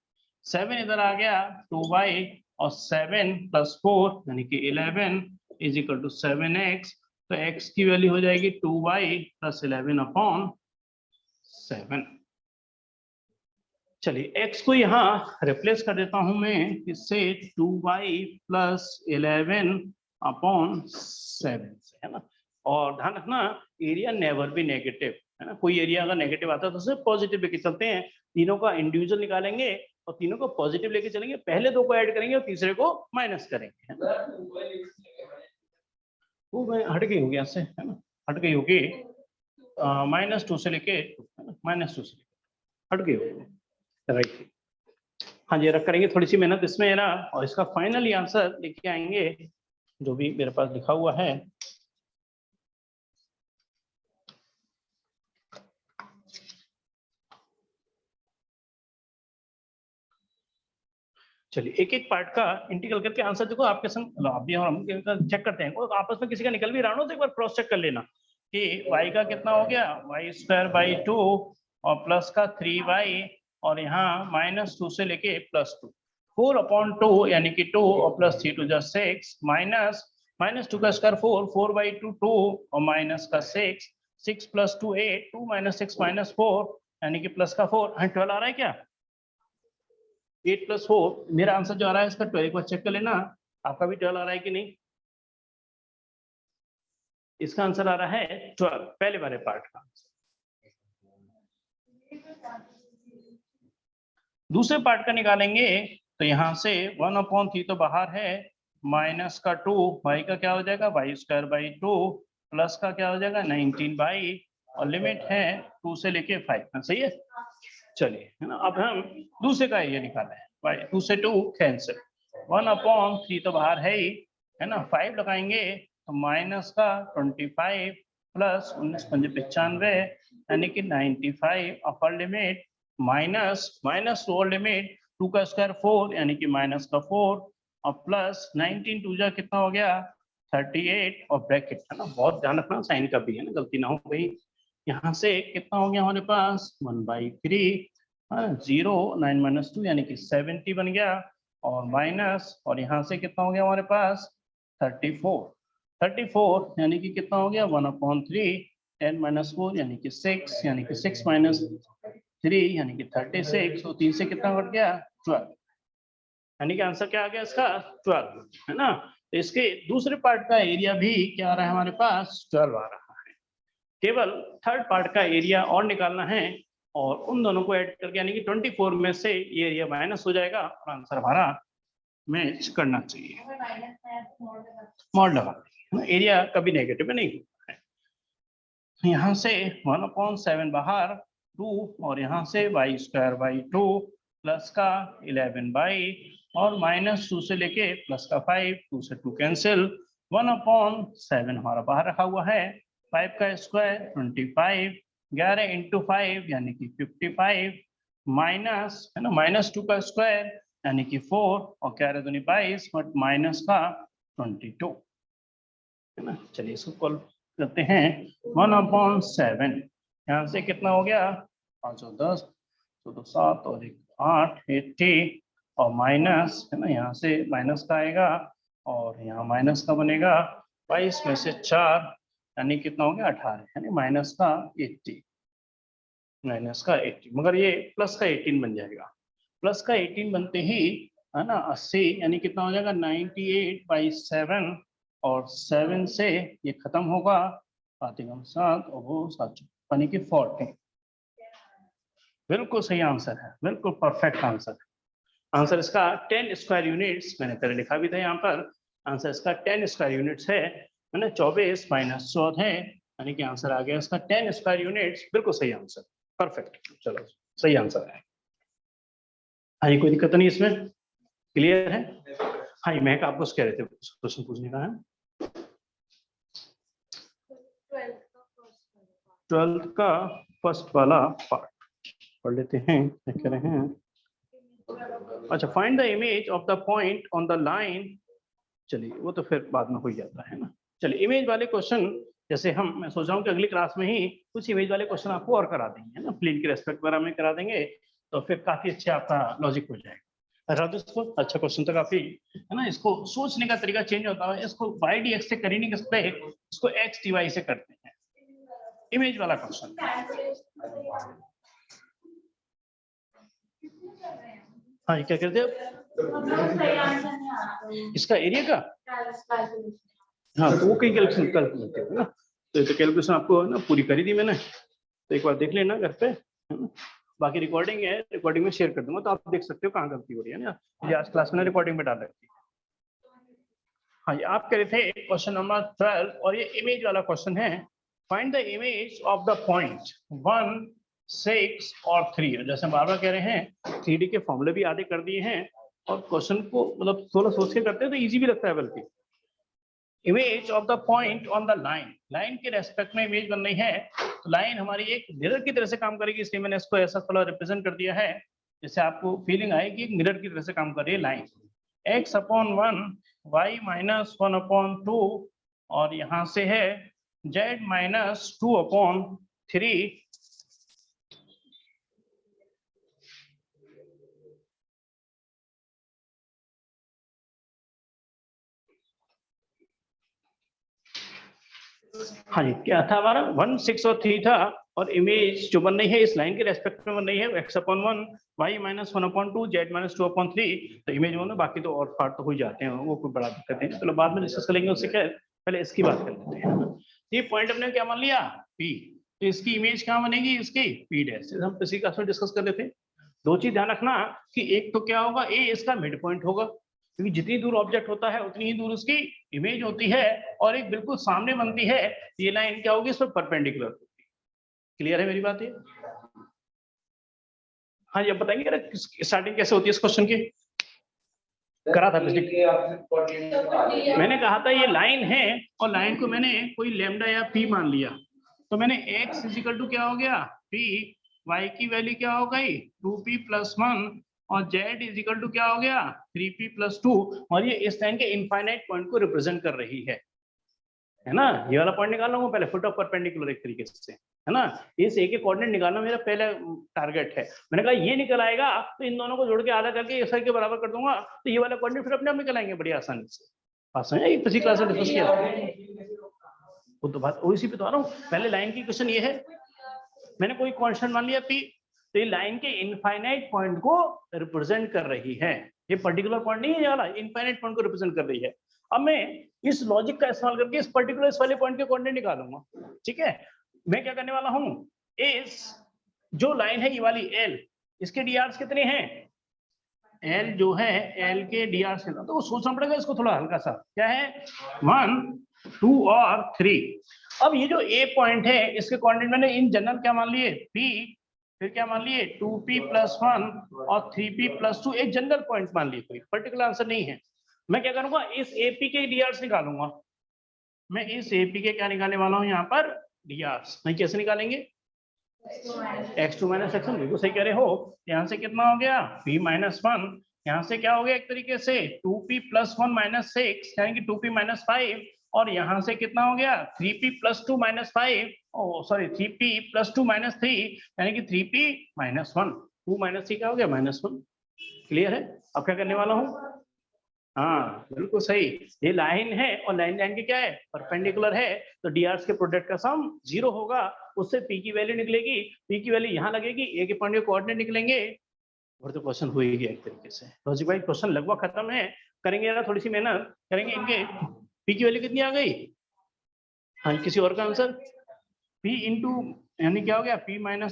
Speaker 1: 7 इधर आ गया 2y और 7 प्लस 4 यानी कि 11 इज इक्वल टू 7x। तो x की वैल्यू हो जाएगी 2y प्लस 11/7। चलिए x को यहाँ रिप्लेस कर देता हूं मैं इससे 2y प्लस 11/7 से, है ना। और ध्यान रखना एरिया नेवर बी नेगेटिव, है ना। कोई एरिया अगर नेगेटिव आता है तो उसे पॉजिटिव लेके चलते हैं। तीनों का इंडिविजुअल निकालेंगे और तीनों को पॉजिटिव लेके चलेंगे, पहले दो को ऐड करेंगे और तीसरे को माइनस करेंगे, है ना। वो मैं हट गई होगी यहाँ से, है ना, हट गई होगी -2 से लेके -2 से हट गई होगी, राइट। हाँ जी रख करेंगे थोड़ी सी मेहनत इसमें, है ना। और इसका फाइनली आंसर लेके आएंगे जो भी मेरे पास लिखा हुआ है। चलिए एक एक पार्ट का इंटीग्रल करके आंसर देखो आपके संग आप भी और हम चेक करते हैं। और आपस में किसी का निकल भी रहा हो तो एक बार क्रॉस चेक कर लेना कि y का कितना हो गया y²/2 और प्लस का 3y और यहाँ -2 से लेके +2, 4/2 यानी कि 2 और प्लस 3 2 6 -2 का स्क्वायर 4, 4/2 2 और माइनस का 6, 6 + 2 8, 2 - 6 - 4 यानी कि प्लस का 4। 12 आ रहा है क्या? 8 + 4 मेरा आंसर जो आ रहा है इसका 12, एक बार चेक कर लेना आपका भी 12 आ रहा है कि नहीं। इसका आंसर आ रहा है 12, पहले वाले पार्ट का। दूसरे पार्ट का निकालेंगे तो यहाँ से 1/3 तो बाहर है, माइनस का 2, y का क्या हो जाएगा y²/2 प्लस का क्या हो जाएगा 19y और लिमिट है 2 से लेके 5, सही है। चलिए है ना, अब हम दूसरे का ये निकाला है 2 से 2 कैंसिल, 1/3 तो बाहर है ही, है ना। 5 लगाएंगे तो माइनस का 25 प्लस 19×5 यानी कि 95 upper limit minus lower limit 2 का स्क्वायर 4 यानी कि माइनस का 4 और प्लस 19 2 जा कितना हो गया 38 और ब्रैकेट, है ना। बहुत ध्यान रखना साइन का भी, है ना, गलती ना हो गई। यहाँ से कितना हो गया हमारे पास 1/3, 0 9 - 2 यानी कि 70 बन गया और माइनस, और यहाँ से कितना हो गया हमारे पास 34 यानी कि कितना हो गया 1/3, 10 - 4 यानी कि 6 यानी कि 6 - 3 यानी कि 36, तो 3 से कितना घट गया 12। यानी कि आंसर क्या आ गया इसका 12, है ना। तो इसके दूसरे पार्ट का एरिया भी क्या आ रहा है हमारे पास 12 आ रहा है। केवल थर्ड पार्ट का एरिया और निकालना है और उन दोनों को ऐड करके यानी कि 24 में से ये एरिया माइनस हो जाएगा और आंसर हमारा मैच करना चाहिए।
Speaker 3: अगर माइनस में है तो मोड लगा
Speaker 1: मॉड लगा देंगे, एरिया कभी नेगेटिव में नहीं होता है। यहाँ से 1/7 बाहर 2 और यहाँ से y²/2 प्लस का 11 और -2 से लेके प्लस का 5, 2 से 2 कैंसिल, 1/7 हमारा बाहर रखा हुआ है, 5 का स्क्वायर 25, 11 × 5 यानी कि 55 माइनस है ना -2 का स्क्वायर यानी कि 4 और 11 दूनी 22 बट माइनस का 22, है ना। चलिए इसको कॉल करते हैं 1/7, यहाँ से कितना हो गया 510, तो 7 और 1 8, 80 और माइनस है ना, यहाँ से माइनस का आएगा और यहाँ माइनस का बनेगा 22 में से 4 यानी कितना हो गया 18, यानी माइनस का 80, मगर ये प्लस का 18 बन जाएगा। प्लस का 18 बनते ही है ना 80 यानी कितना हो जाएगा 98/7 और 7 से ये खत्म होगा 7 और वो 7 यानी कि 40। बिल्कुल सही आंसर है, बिल्कुल परफेक्ट आंसर है। आंसर इसका 10 स्क्वायर यूनिट्स, मैंने पहले लिखा भी था यहाँ पर, आंसर इसका 10 स्क्वायर यूनिट्स है ना, 24 - 14 यानी कि आंसर आ गया इसका 10 स्क्वायर यूनिट्स। बिल्कुल सही आंसर, परफेक्ट, चलो सही आंसर है। हाँ, कोई दिक्कत नहीं इसमें, क्लियर है। हाँ, ये महक आपको कह रहे थे क्वेश्चन पूछने का है। 12th का फर्स्ट वाला पार्ट पढ़ लेते हैं, क्या कह रहे हैं। अच्छा, find the image of the point on the line. चलिए वो तो फिर बाद में हो जाता है ना। चलिए इमेज वाले क्वेश्चन जैसे मैं सोच रहा हूँ कि अगली क्लास में ही कुछ इमेज वाले क्वेश्चन आपको और करा देंगे, है ना, प्लेन के रेस्पेक्ट वगैरह में करा देंगे, तो फिर काफी अच्छा आपका लॉजिक हो जाएगा। इसको अच्छा क्वेश्चन तो काफी है ना, इसको सोचने का तरीका चेंज होता है, इसको y/dx से कर ही नहीं सकते, इसको x/dy से करते हैं। इमेज वाला क्वेश्चन, हाँ क्या कहते हैं इसका एरिया का, हाँ तो वो कहीं कैलकुलेशन करते हो ना, तो कैलकुलेशन आपको ना पूरी करी थी मैंने, तो एक बार देख लेना घर पे, है ना। बाकी रिकॉर्डिंग है, रिकॉर्डिंग में शेयर कर दूंगा तो आप देख सकते हो कहाँ गलती हो रही है ना। ये आज क्लास में रिकॉर्डिंग में डाल रखी है। हाँ, ये आप कह रहे थे क्वेश्चन नंबर 12 और ये इमेज वाला क्वेश्चन है। Find the image of the point 1, 6 और 3। जैसे बार बार कह रहे हैं 3D के फॉर्मूले भी आधे कर दिए हैं और क्वेश्चन को मतलब थोड़ा सोच के करते हैं तो इजी भी लगता है। बल्कि image of the point on the line, line के रेस्पेक्ट में इमेज बन रही है, तो लाइन हमारी एक मिरर की तरह से काम करेगी, इसलिए मैंने इसको ऐसा थोड़ा रिप्रेजेंट कर दिया है जिससे आपको फीलिंग आए कि एक मिरर की तरह से काम कर रही है लाइन। x/1 y - 1/2 और यहाँ से है z - 2/3 हाँ जी, क्या था हमारा 1, 6 और 3 था, और इमेज जो बन रही है इस लाइन के रेस्पेक्ट में बन रही है x/1 y - 1/2 z - 2/3। तो इमेज वो ना, बाकी तो और पार्ट तो हो जाते हैं, वो कोई बड़ा दिक्कत नहीं, चलो बाद में डिस्कस करेंगे उससे। क्या पहले इसकी बात कर लेते हैं। ये पॉइंट हमने क्या मान लिया P, तो इसकी इमेज कहाँ बनेगी इसकी P'। हम पिछली क्लास में डिस्कस कर रहे थे। दो चीज ध्यान रखना कि एक तो क्या होगा, ए इसका मिड पॉइंट होगा, क्योंकि जितनी दूर ऑब्जेक्ट होता है उतनी ही दूर उसकी इमेज होती है, और एक बिल्कुल सामने बनती है, ये लाइन क्या होगी इस पर परपेंडिकुलर होगी। क्लियर है मेरी बात ये? हाँ जी, अब बताएंगे स्टार्टिंग कैसे होती है इस क्वेश्चन की, करा था पिछले, मैंने कहा था ये लाइन है और लाइन को मैंने कोई लैम्डा या पी मान लिया, तो मैंने x = क्या हो गया p, y की वैल्यू क्या हो गई 2p + 1 और z = क्या हो गया 3p + 2, और ये इस लाइन के इनफाइनाइट पॉइंट को रिप्रेजेंट कर रही है ना। ये वाला पॉइंट निकालना हूँ पहले, फुट ऑफ परपेंडिकुलर एक तरीके से, है ना। इस ए के कोऑर्डिनेट निकालना मेरा पहला टारगेट है। मैंने कहा ये निकल आएगा तो इन दोनों को जोड़ के आधा करके इस के बराबर कर दूंगा, तो ये वाला कोऑर्डिनेट फिर अपने आप निकल आएंगे बड़ी आसानी से। आसान है, पिछली क्लास में डिस्कस किया वो तो बात इसी पे तो आ रहा हूँ। पहले लाइन की क्वेश्चन ये है, मैंने कोई कांस्टेंट मान लिया p, तो ये लाइन के इनफाइनाइट पॉइंट को रिप्रेजेंट कर रही है, ये पर्टिकुलर पॉइंट नहीं है, ये वाला इनफाइनाइट पॉइंट को रिप्रेजेंट कर रही है। अब मैं इस लॉजिक का इस्तेमाल करके इस पर्टिकुलर इस वाले पॉइंट के कोऑर्डिनेट निकालूंगा। ठीक है, मैं क्या करने वाला हूँ, इस जो लाइन है ये वाली एल, इसके डीआर कितने हैं, एल जो है एल के डीआर से, तो वो सोचना पड़ेगा इसको थोड़ा हल्का सा, क्या है 1 2 और 3। अब ये जो ए पॉइंट है इसके कोऑर्डिनेट मैंने इन जनरल क्या मान लिए p, फिर क्या मान लिए 2p+1 और 3p+2, एक जनरल पॉइंट मान लिए, कोई पर्टिकुलर आंसर नहीं है। मैं क्या करूंगा, इस एपी के डीआर निकालूंगा, मैं इस एपी के क्या निकालने वाला हूँ यहाँ पर डीआर। नहीं कैसे निकालेंगे, x2 - x1, बिल्कुल सही कह रहे हो। यहाँ से कितना हो गया p-1, यहाँ से क्या हो गया एक तरीके से 2p+1 - 6 यानी कि 2p-5, और यहाँ से कितना हो गया 3p+2 - 5, सॉरी 3p+2 - 3 यानी कि 3p-1, 2 - 3 क्या हो गया -1। क्लियर है, अब क्या करने वाला हूँ, हाँ बिल्कुल सही, ये लाइन है और लाइन लाइन की क्या है परपेंडिकुलर है, तो डीआर के प्रोडक्ट का सम 0 होगा, उससे पी की वैल्यू निकलेगी, पी की वैल्यू यहाँ लगेगी, ए के पॉइंट के कोऑर्डिनेट निकलेंगे, और तो क्वेश्चन हो ही गया एक तरीके से। लॉजिक भाई क्वेश्चन लगभग खत्म है, करेंगे यार थोड़ी सी मेहनत करेंगे। इनके पी की वैल्यू कितनी आ गई, हाँ किसी और का आंसर, p इंटू यानी क्या हो गया p-1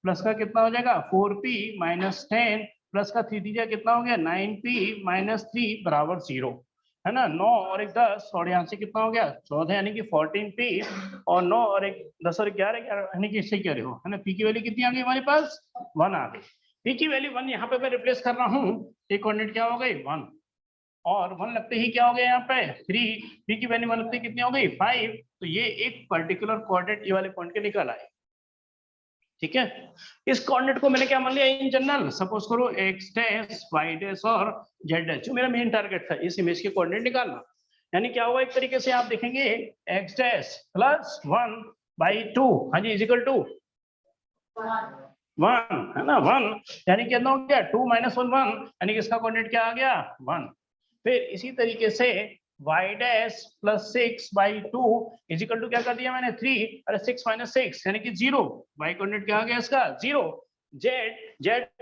Speaker 1: प्लस का कितना हो जाएगा 4p-10 प्लस का 3 दीजिए कितना हो गया 9p-3 बराबर 0, है ना। 9 और 1 10, और यहाँ से कितना हो गया 14 यानी कि 14p, और 9 और 1 10 और 11 यानी कि इससे कह रहे हो, है ना। p की वैल्यू कितनी आ गई हमारे पास 1 आ गई, p की वैल्यू 1 यहाँ पे मैं रिप्लेस कर रहा हूँ, एक कोऑर्डिनेट क्या हो गई 1, और 1 लगते ही क्या हो गया यहाँ पे 3, p की वैल्यू 1 लगते ही कितनी हो गई 5, तो ये एक पर्टिकुलर कोऑर्डिनेट ये वाले पॉइंट के निकल आए। ठीक है, इस कोऑर्डिनेट को मैंने क्या मान लिया इन जनरल, सपोज करो x डैश y डैश और z डैश, जो मेरा मेन टारगेट था इस इमेज के कोऑर्डिनेट निकालना, यानी क्या होगा एक तरीके से आप देखेंगे x डैश प्लस 1/2, हाँ जी, इज इक्वल टू 1, है ना 1, यानी कितना हो गया 2 - 1 1, यानी कि इसका कोऑर्डिनेट क्या आ गया 1। फिर इसी तरीके से y dash plus 6/2 is equal to क्या कर दिया मैंने 3, अरे 6 - 6 यानी कि 0, y कोऑर्डिनेट क्या आ गया इसका 0। z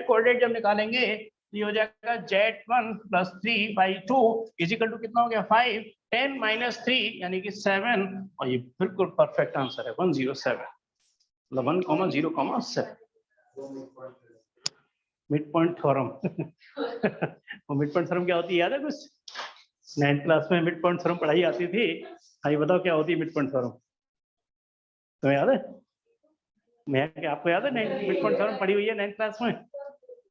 Speaker 1: कोऑर्डिनेट जब निकालेंगे तो ये हो जाएगा z1 + 3/2 इज इक्वल टू कितना हो गया 5, 10 - 3 यानी कि 7, और ये बिल्कुल परफेक्ट आंसर है 107, मतलब 1,0,7 मिड पॉइंट थ्योरम। वो मिड पॉइंट थ्योरम क्या होती है याद है कुछ, 9th क्लास में मिड पॉइंट थ्योरम पढ़ाई आती थी, हाँ ये बताओ क्या होती है मिड पॉइंट थ्योरम, तुम्हें याद है, मैं क्या आपको याद है मिड पॉइंट थ्योरम पढ़ी हुई है 9th क्लास में,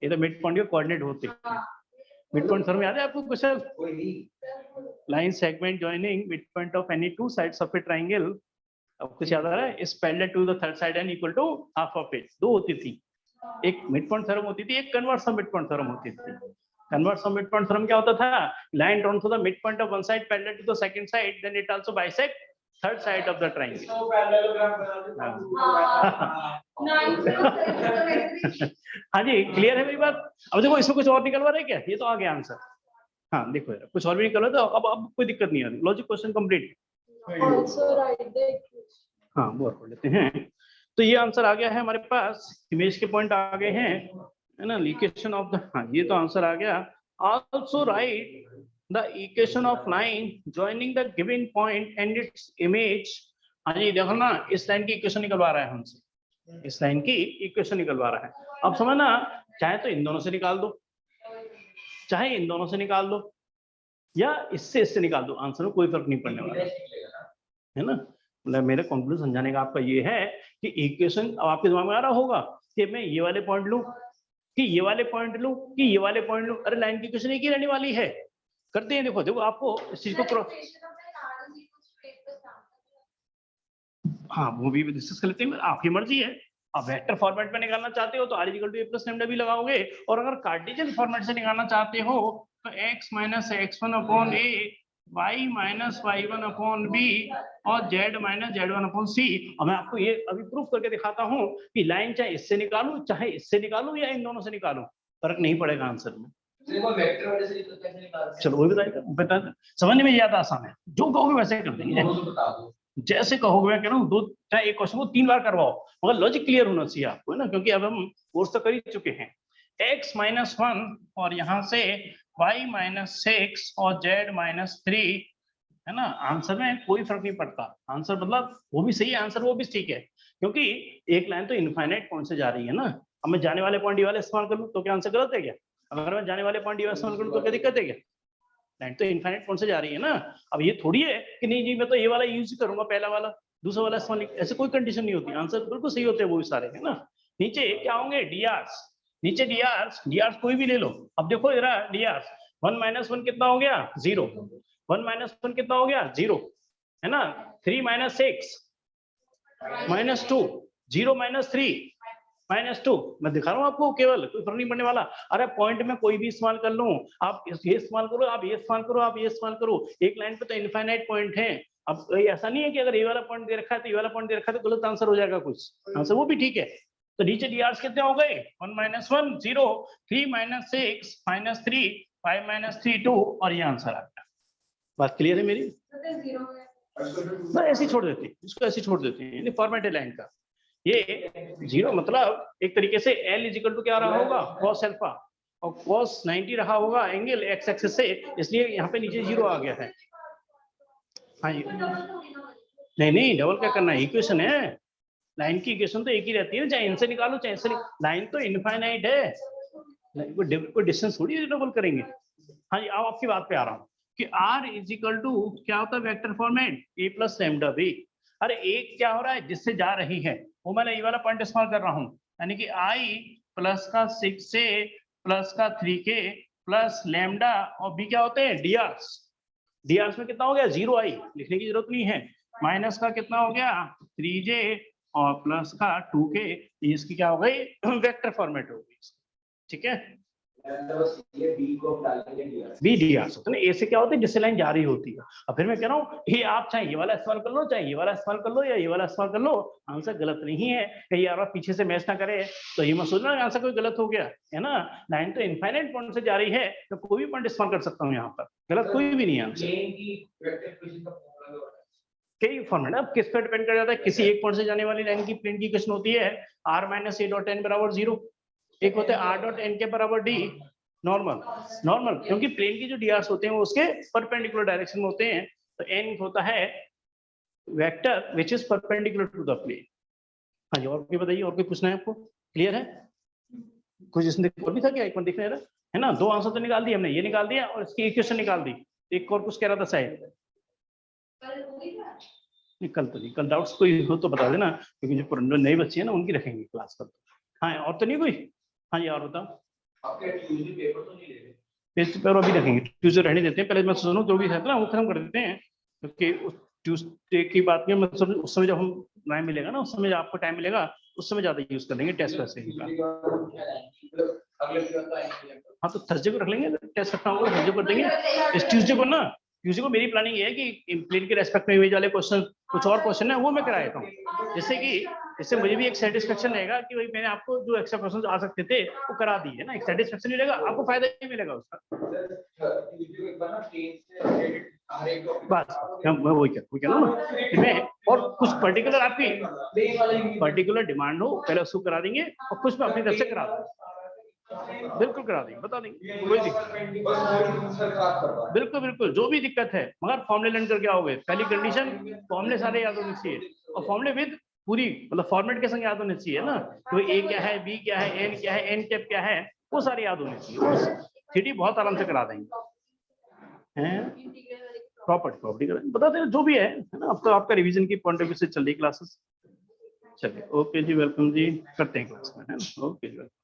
Speaker 1: ये तो मिड पॉइंट के कोऑर्डिनेट होते हैं। मिड पॉइंट थ्योरम याद है आपको कुछ, line segment joining mid point of any two sides of a triangle, अब कुछ याद आ रहा है, is parallel to the third side and equal to half of it, दो होती थी, एक मिड पॉइंट थ्योरम होती थी, एक converse of mid point theorem होती थी। Converse of mid point theorem क्या होता था, line drawn to the mid point of one side parallel to the second side, then it also bisect third side of the triangle. हाँ जी, clear है मेरी बात। अब देखो इसमें कुछ और निकलवा रहे क्या, ये तो आ गया आंसर, हाँ देखो यार कुछ और भी निकल रहा था, अब कोई दिक्कत नहीं आ रही, लॉजिक क्वेश्चन कंप्लीट। हाँ वो और पढ़ लेते हैं, तो ये आंसर आ गया है हमारे पास, इमेज के पॉइंट आ गए हैं, है ना, इक्वेशन ऑफ द, हाँ ये तो आंसर आ गया। Also right the equation of line joining the given point and its image, हाँ जी देखो ना इस लाइन की इक्वेशन निकलवा रहा है हमसे, इस लाइन की इक्वेशन निकलवा रहा है। अब समझना, चाहे तो इन दोनों से निकाल दो, चाहे इन दोनों से निकाल दो, या इससे निकाल दो, आंसर में कोई फर्क नहीं पड़ने वाला, है ना। मतलब मेरे कंक्लूजन समझाने का आपका ये है कि इक्वेशन अब आपके दिमाग में आ रहा होगा कि मैं ये वाले पॉइंट लूं कि ये वाले पॉइंट लूं कि ये वाले पॉइंट लूं, अरे लाइन की इक्वेशन एक ही रहने वाली है, करते हैं। देखो आपको इस चीज को हाँ वो भी डिस्कस कर लेते हैं, आपकी मर्जी है। अब वेक्टर फॉर्मेट में निकालना चाहते हो तो r = a + लैम्डा भी लगाओगे, और अगर कार्टेशियन फॉर्मेट से निकालना चाहते हो तो x - x1/a, y - y1/b और z - z1/c। अब मैं आपको ये अभी प्रूफ करके दिखाता हूँ कि लाइन चाहे इससे निकालूं चाहे इससे निकालूं या इन दोनों से निकालूं, फर्क नहीं पड़ेगा आंसर में। चलो वो बता समझने में ज्यादा आसान है, जो कहोगे वैसे कर देंगे, जैसे कहोगे। मैं कह रहा हूँ दो चाहे एक क्वेश्चन को 3 बार करवाओ, मगर लॉजिक क्लियर होना चाहिए आपको, है ना, क्योंकि अब हम कोर्स तो कर ही चुके हैं। x - 1 और यहाँ से y -6 और z -3, है ना। आंसर में कोई फर्क नहीं पड़ता, आंसर मतलब वो भी सही है, आंसर वो भी ठीक है, क्योंकि एक लाइन तो इनफाइनाइट पॉइंट से जा रही है ना। अब मैं जाने वाले पॉइंट ये वाले इस्तेमाल कर लूं तो क्या आंसर गलत है क्या? अगर मैं जाने वाले पॉइंट ये वाला इस्तेमाल करूं तो क्या दिक्कत है क्या? लाइन तो इनफाइनाइट पॉइंट से जा रही है ना। अब ये थोड़ी है कि नहीं जी मैं तो ये वाला यूज करूंगा, पहला वाला दूसरा वाला इस्तेमाल, ऐसे कोई कंडीशन नहीं होती, आंसर बिल्कुल सही होते हैं वो भी सारे, है ना। नीचे क्या होंगे डीआर्स, नीचे डीआर्स कोई भी ले लो। अब देखो जरा डीआर्स 1 - 1 कितना हो गया 0, 1 - 1 कितना हो गया 0, है ना। 3 - 6 -2, 0 - 3 -2, मैं दिखा रहा हूँ आपको, केवल कोई फर्क नहीं पड़ने वाला। अरे पॉइंट में कोई भी इस्तेमाल कर लूं, आप ये इस्तेमाल करो, आप ये इस्तेमाल करो, आप ये इस्तेमाल करो, एक लाइन पे तो इनफाइनाइट पॉइंट है। अब ऐसा नहीं है कि अगर ये वाला पॉइंट दे रखा है तो ये वाला पॉइंट दे रखा है तो गलत आंसर हो जाएगा कुछ, आंसर वो भी ठीक है। तो नीचे डीआर्स कितने हो गए 1 - 1 0, 3 - 6 -3, 5 - 3 2, और ये आंसर आ गया। बात क्लियर है मेरी? बस ऐसे ही छोड़ देते हैं इसको, ऐसे ही छोड़ देते हैं, फॉर्मेट है लाइन का। ये 0 मतलब एक तरीके से L = क्या रहा होगा cos अल्फा, और cos 90 रहा होगा एंगल x एक्सिस से, इसलिए यहाँ पे नीचे 0 आ गया है। हाँ जी, नहीं डबल क्या करना है, इक्वेशन है, लाइन की इक्वेशन तो एक ही रहती है, चाहे इनसे निकालो चाहे इससे, लाइन तो इनफाइनाइट है, कोई डिस्टेंस थोड़ी डबल करेंगे। हाँ जी, अब आपकी बात पे आ रहा हूँ कि R = क्या होता है वेक्टर फॉर्मेट a + λb। अरे एक क्या हो रहा है जिससे जा रही है, वो मैंने ये वाला पॉइंट इस्तेमाल कर रहा हूँ, यानी कि i प्लस का 6a प्लस का 3k प्लस लैम्डा, और b क्या होते हैं डीआर्स में कितना हो गया 0i, लिखने की जरूरत नहीं है, माइनस का कितना हो गया 3j और प्लस का 2k, इसकी क्या हो गई वेक्टर फॉर्मेट हो गई, ठीक है। बी डीआर्स होते हैं, ए से क्या होता है जिससे लाइन जा रही होती है। अब फिर मैं कह रहा हूँ ये आप चाहे ये वाला इस्तेमाल कर लो, चाहे ये वाला इस्तेमाल कर लो, या ये वाला इस्तेमाल कर लो, आंसर गलत नहीं है। कहीं यार आप पीछे से मैच ना करे तो ये मत सोचना आंसर कोई गलत हो गया, है ना। लाइन तो इनफाइनाइट पॉइंट से जा रही है तो कोई भी पॉइंट इस्तेमाल कर सकता हूँ यहाँ पर, गलत कोई भी नहीं है आंसर। कई फॉर्मेट अब किस पर डिपेंड कर जाता है, किसी एक पॉइंट से जाने वाली लाइन की प्लेन की इक्वेशन होती है r - a.n = 0, एक होता है r.n के बराबर d नॉर्मल, क्योंकि प्लेन की जो डीआर्स होते हैं वो उसके परपेंडिकुलर डायरेक्शन में होते हैं, तो n होता है vector which is perpendicular to the plane. हाँ जी, और भी बताइए, और कोई पूछना है आपको, क्लियर है? कुछ इसमें और भी था क्या, एक बार देखना है ना। दो आंसर तो निकाल दिए हमने, ये निकाल दिया और इसकी इक्वेशन निकाल दी, एक और कुछ कह रहा था शायद, कल तो नहीं, कल डाउट्स कोई हो तो बता देना, क्योंकि जो नए बच्चे हैं ना उनकी रखेंगे क्लास पर। हाँ, और तो नहीं कोई? हाँ जी, और बताओ। आपके ट्यूसडे पेपर तो नहीं ले रहे? पेपर अभी रखेंगे, ट्यूसडे रहने देते हैं, पहले मैं सुनो जो भी है ना वो खत्म कर देते हैं, क्योंकि उस ट्यूसडे की बात में मतलब उस समय जब हम टाइम मिलेगा ना, उस समय आपको टाइम मिलेगा उस समय ज्यादा यूज कर लेंगे टेस्ट वैसे ही। हाँ तो थर्सडे को रख लेंगे, टेस्ट रखना होगा थर्सडे को देंगे। इस ट्यूसडे को मेरी प्लानिंग ये है कि प्लेन के रेस्पेक्ट में वाले क्वेश्चन, कुछ और क्वेश्चन है वो मैं करा देता हूँ, जिससे कि इससे मुझे भी एक सेटिस्फेक्शन रहेगा कि भाई मैंने आपको जो एक्स्ट्रा क्वेश्चन आ सकते थे वो करा दिए, है ना। एक सेटिस्फेक्शन मिलेगा आपको, फायदा ही मिलेगा उसका। बस मैं वही कह रहा हूँ मैं, और कुछ पर्टिकुलर आपकी पर्टिकुलर डिमांड हो पहले उसको करा देंगे, और कुछ मैं अपनी तरफ से करा दूंगा, बिल्कुल करा देंगे, बता देंगे, कोई दिक्कत। बिल्कुल जो भी दिक्कत है, मगर फॉर्मूले लर्न करके आओगे, पहली कंडीशन फॉर्मूले सारे याद होने चाहिए, और फॉर्मूले विद पूरी मतलब फॉर्मेट के संग याद होने चाहिए ना, तो ए क्या है, बी क्या है, एन क्या है, एन कैप क्या है, वो सारे याद होने चाहिए, थीटी बहुत आराम से करा देंगे हैं। प्रॉपर्टी बताते हैं जो भी है ना। अब तो आपका रिवीजन की पॉइंट ऑफ व्यू से चल रही क्लासेस। चलिए, ओके जी, वेलकम जी, करते हैं क्लास में, है ना। ओके जी, वेलकम।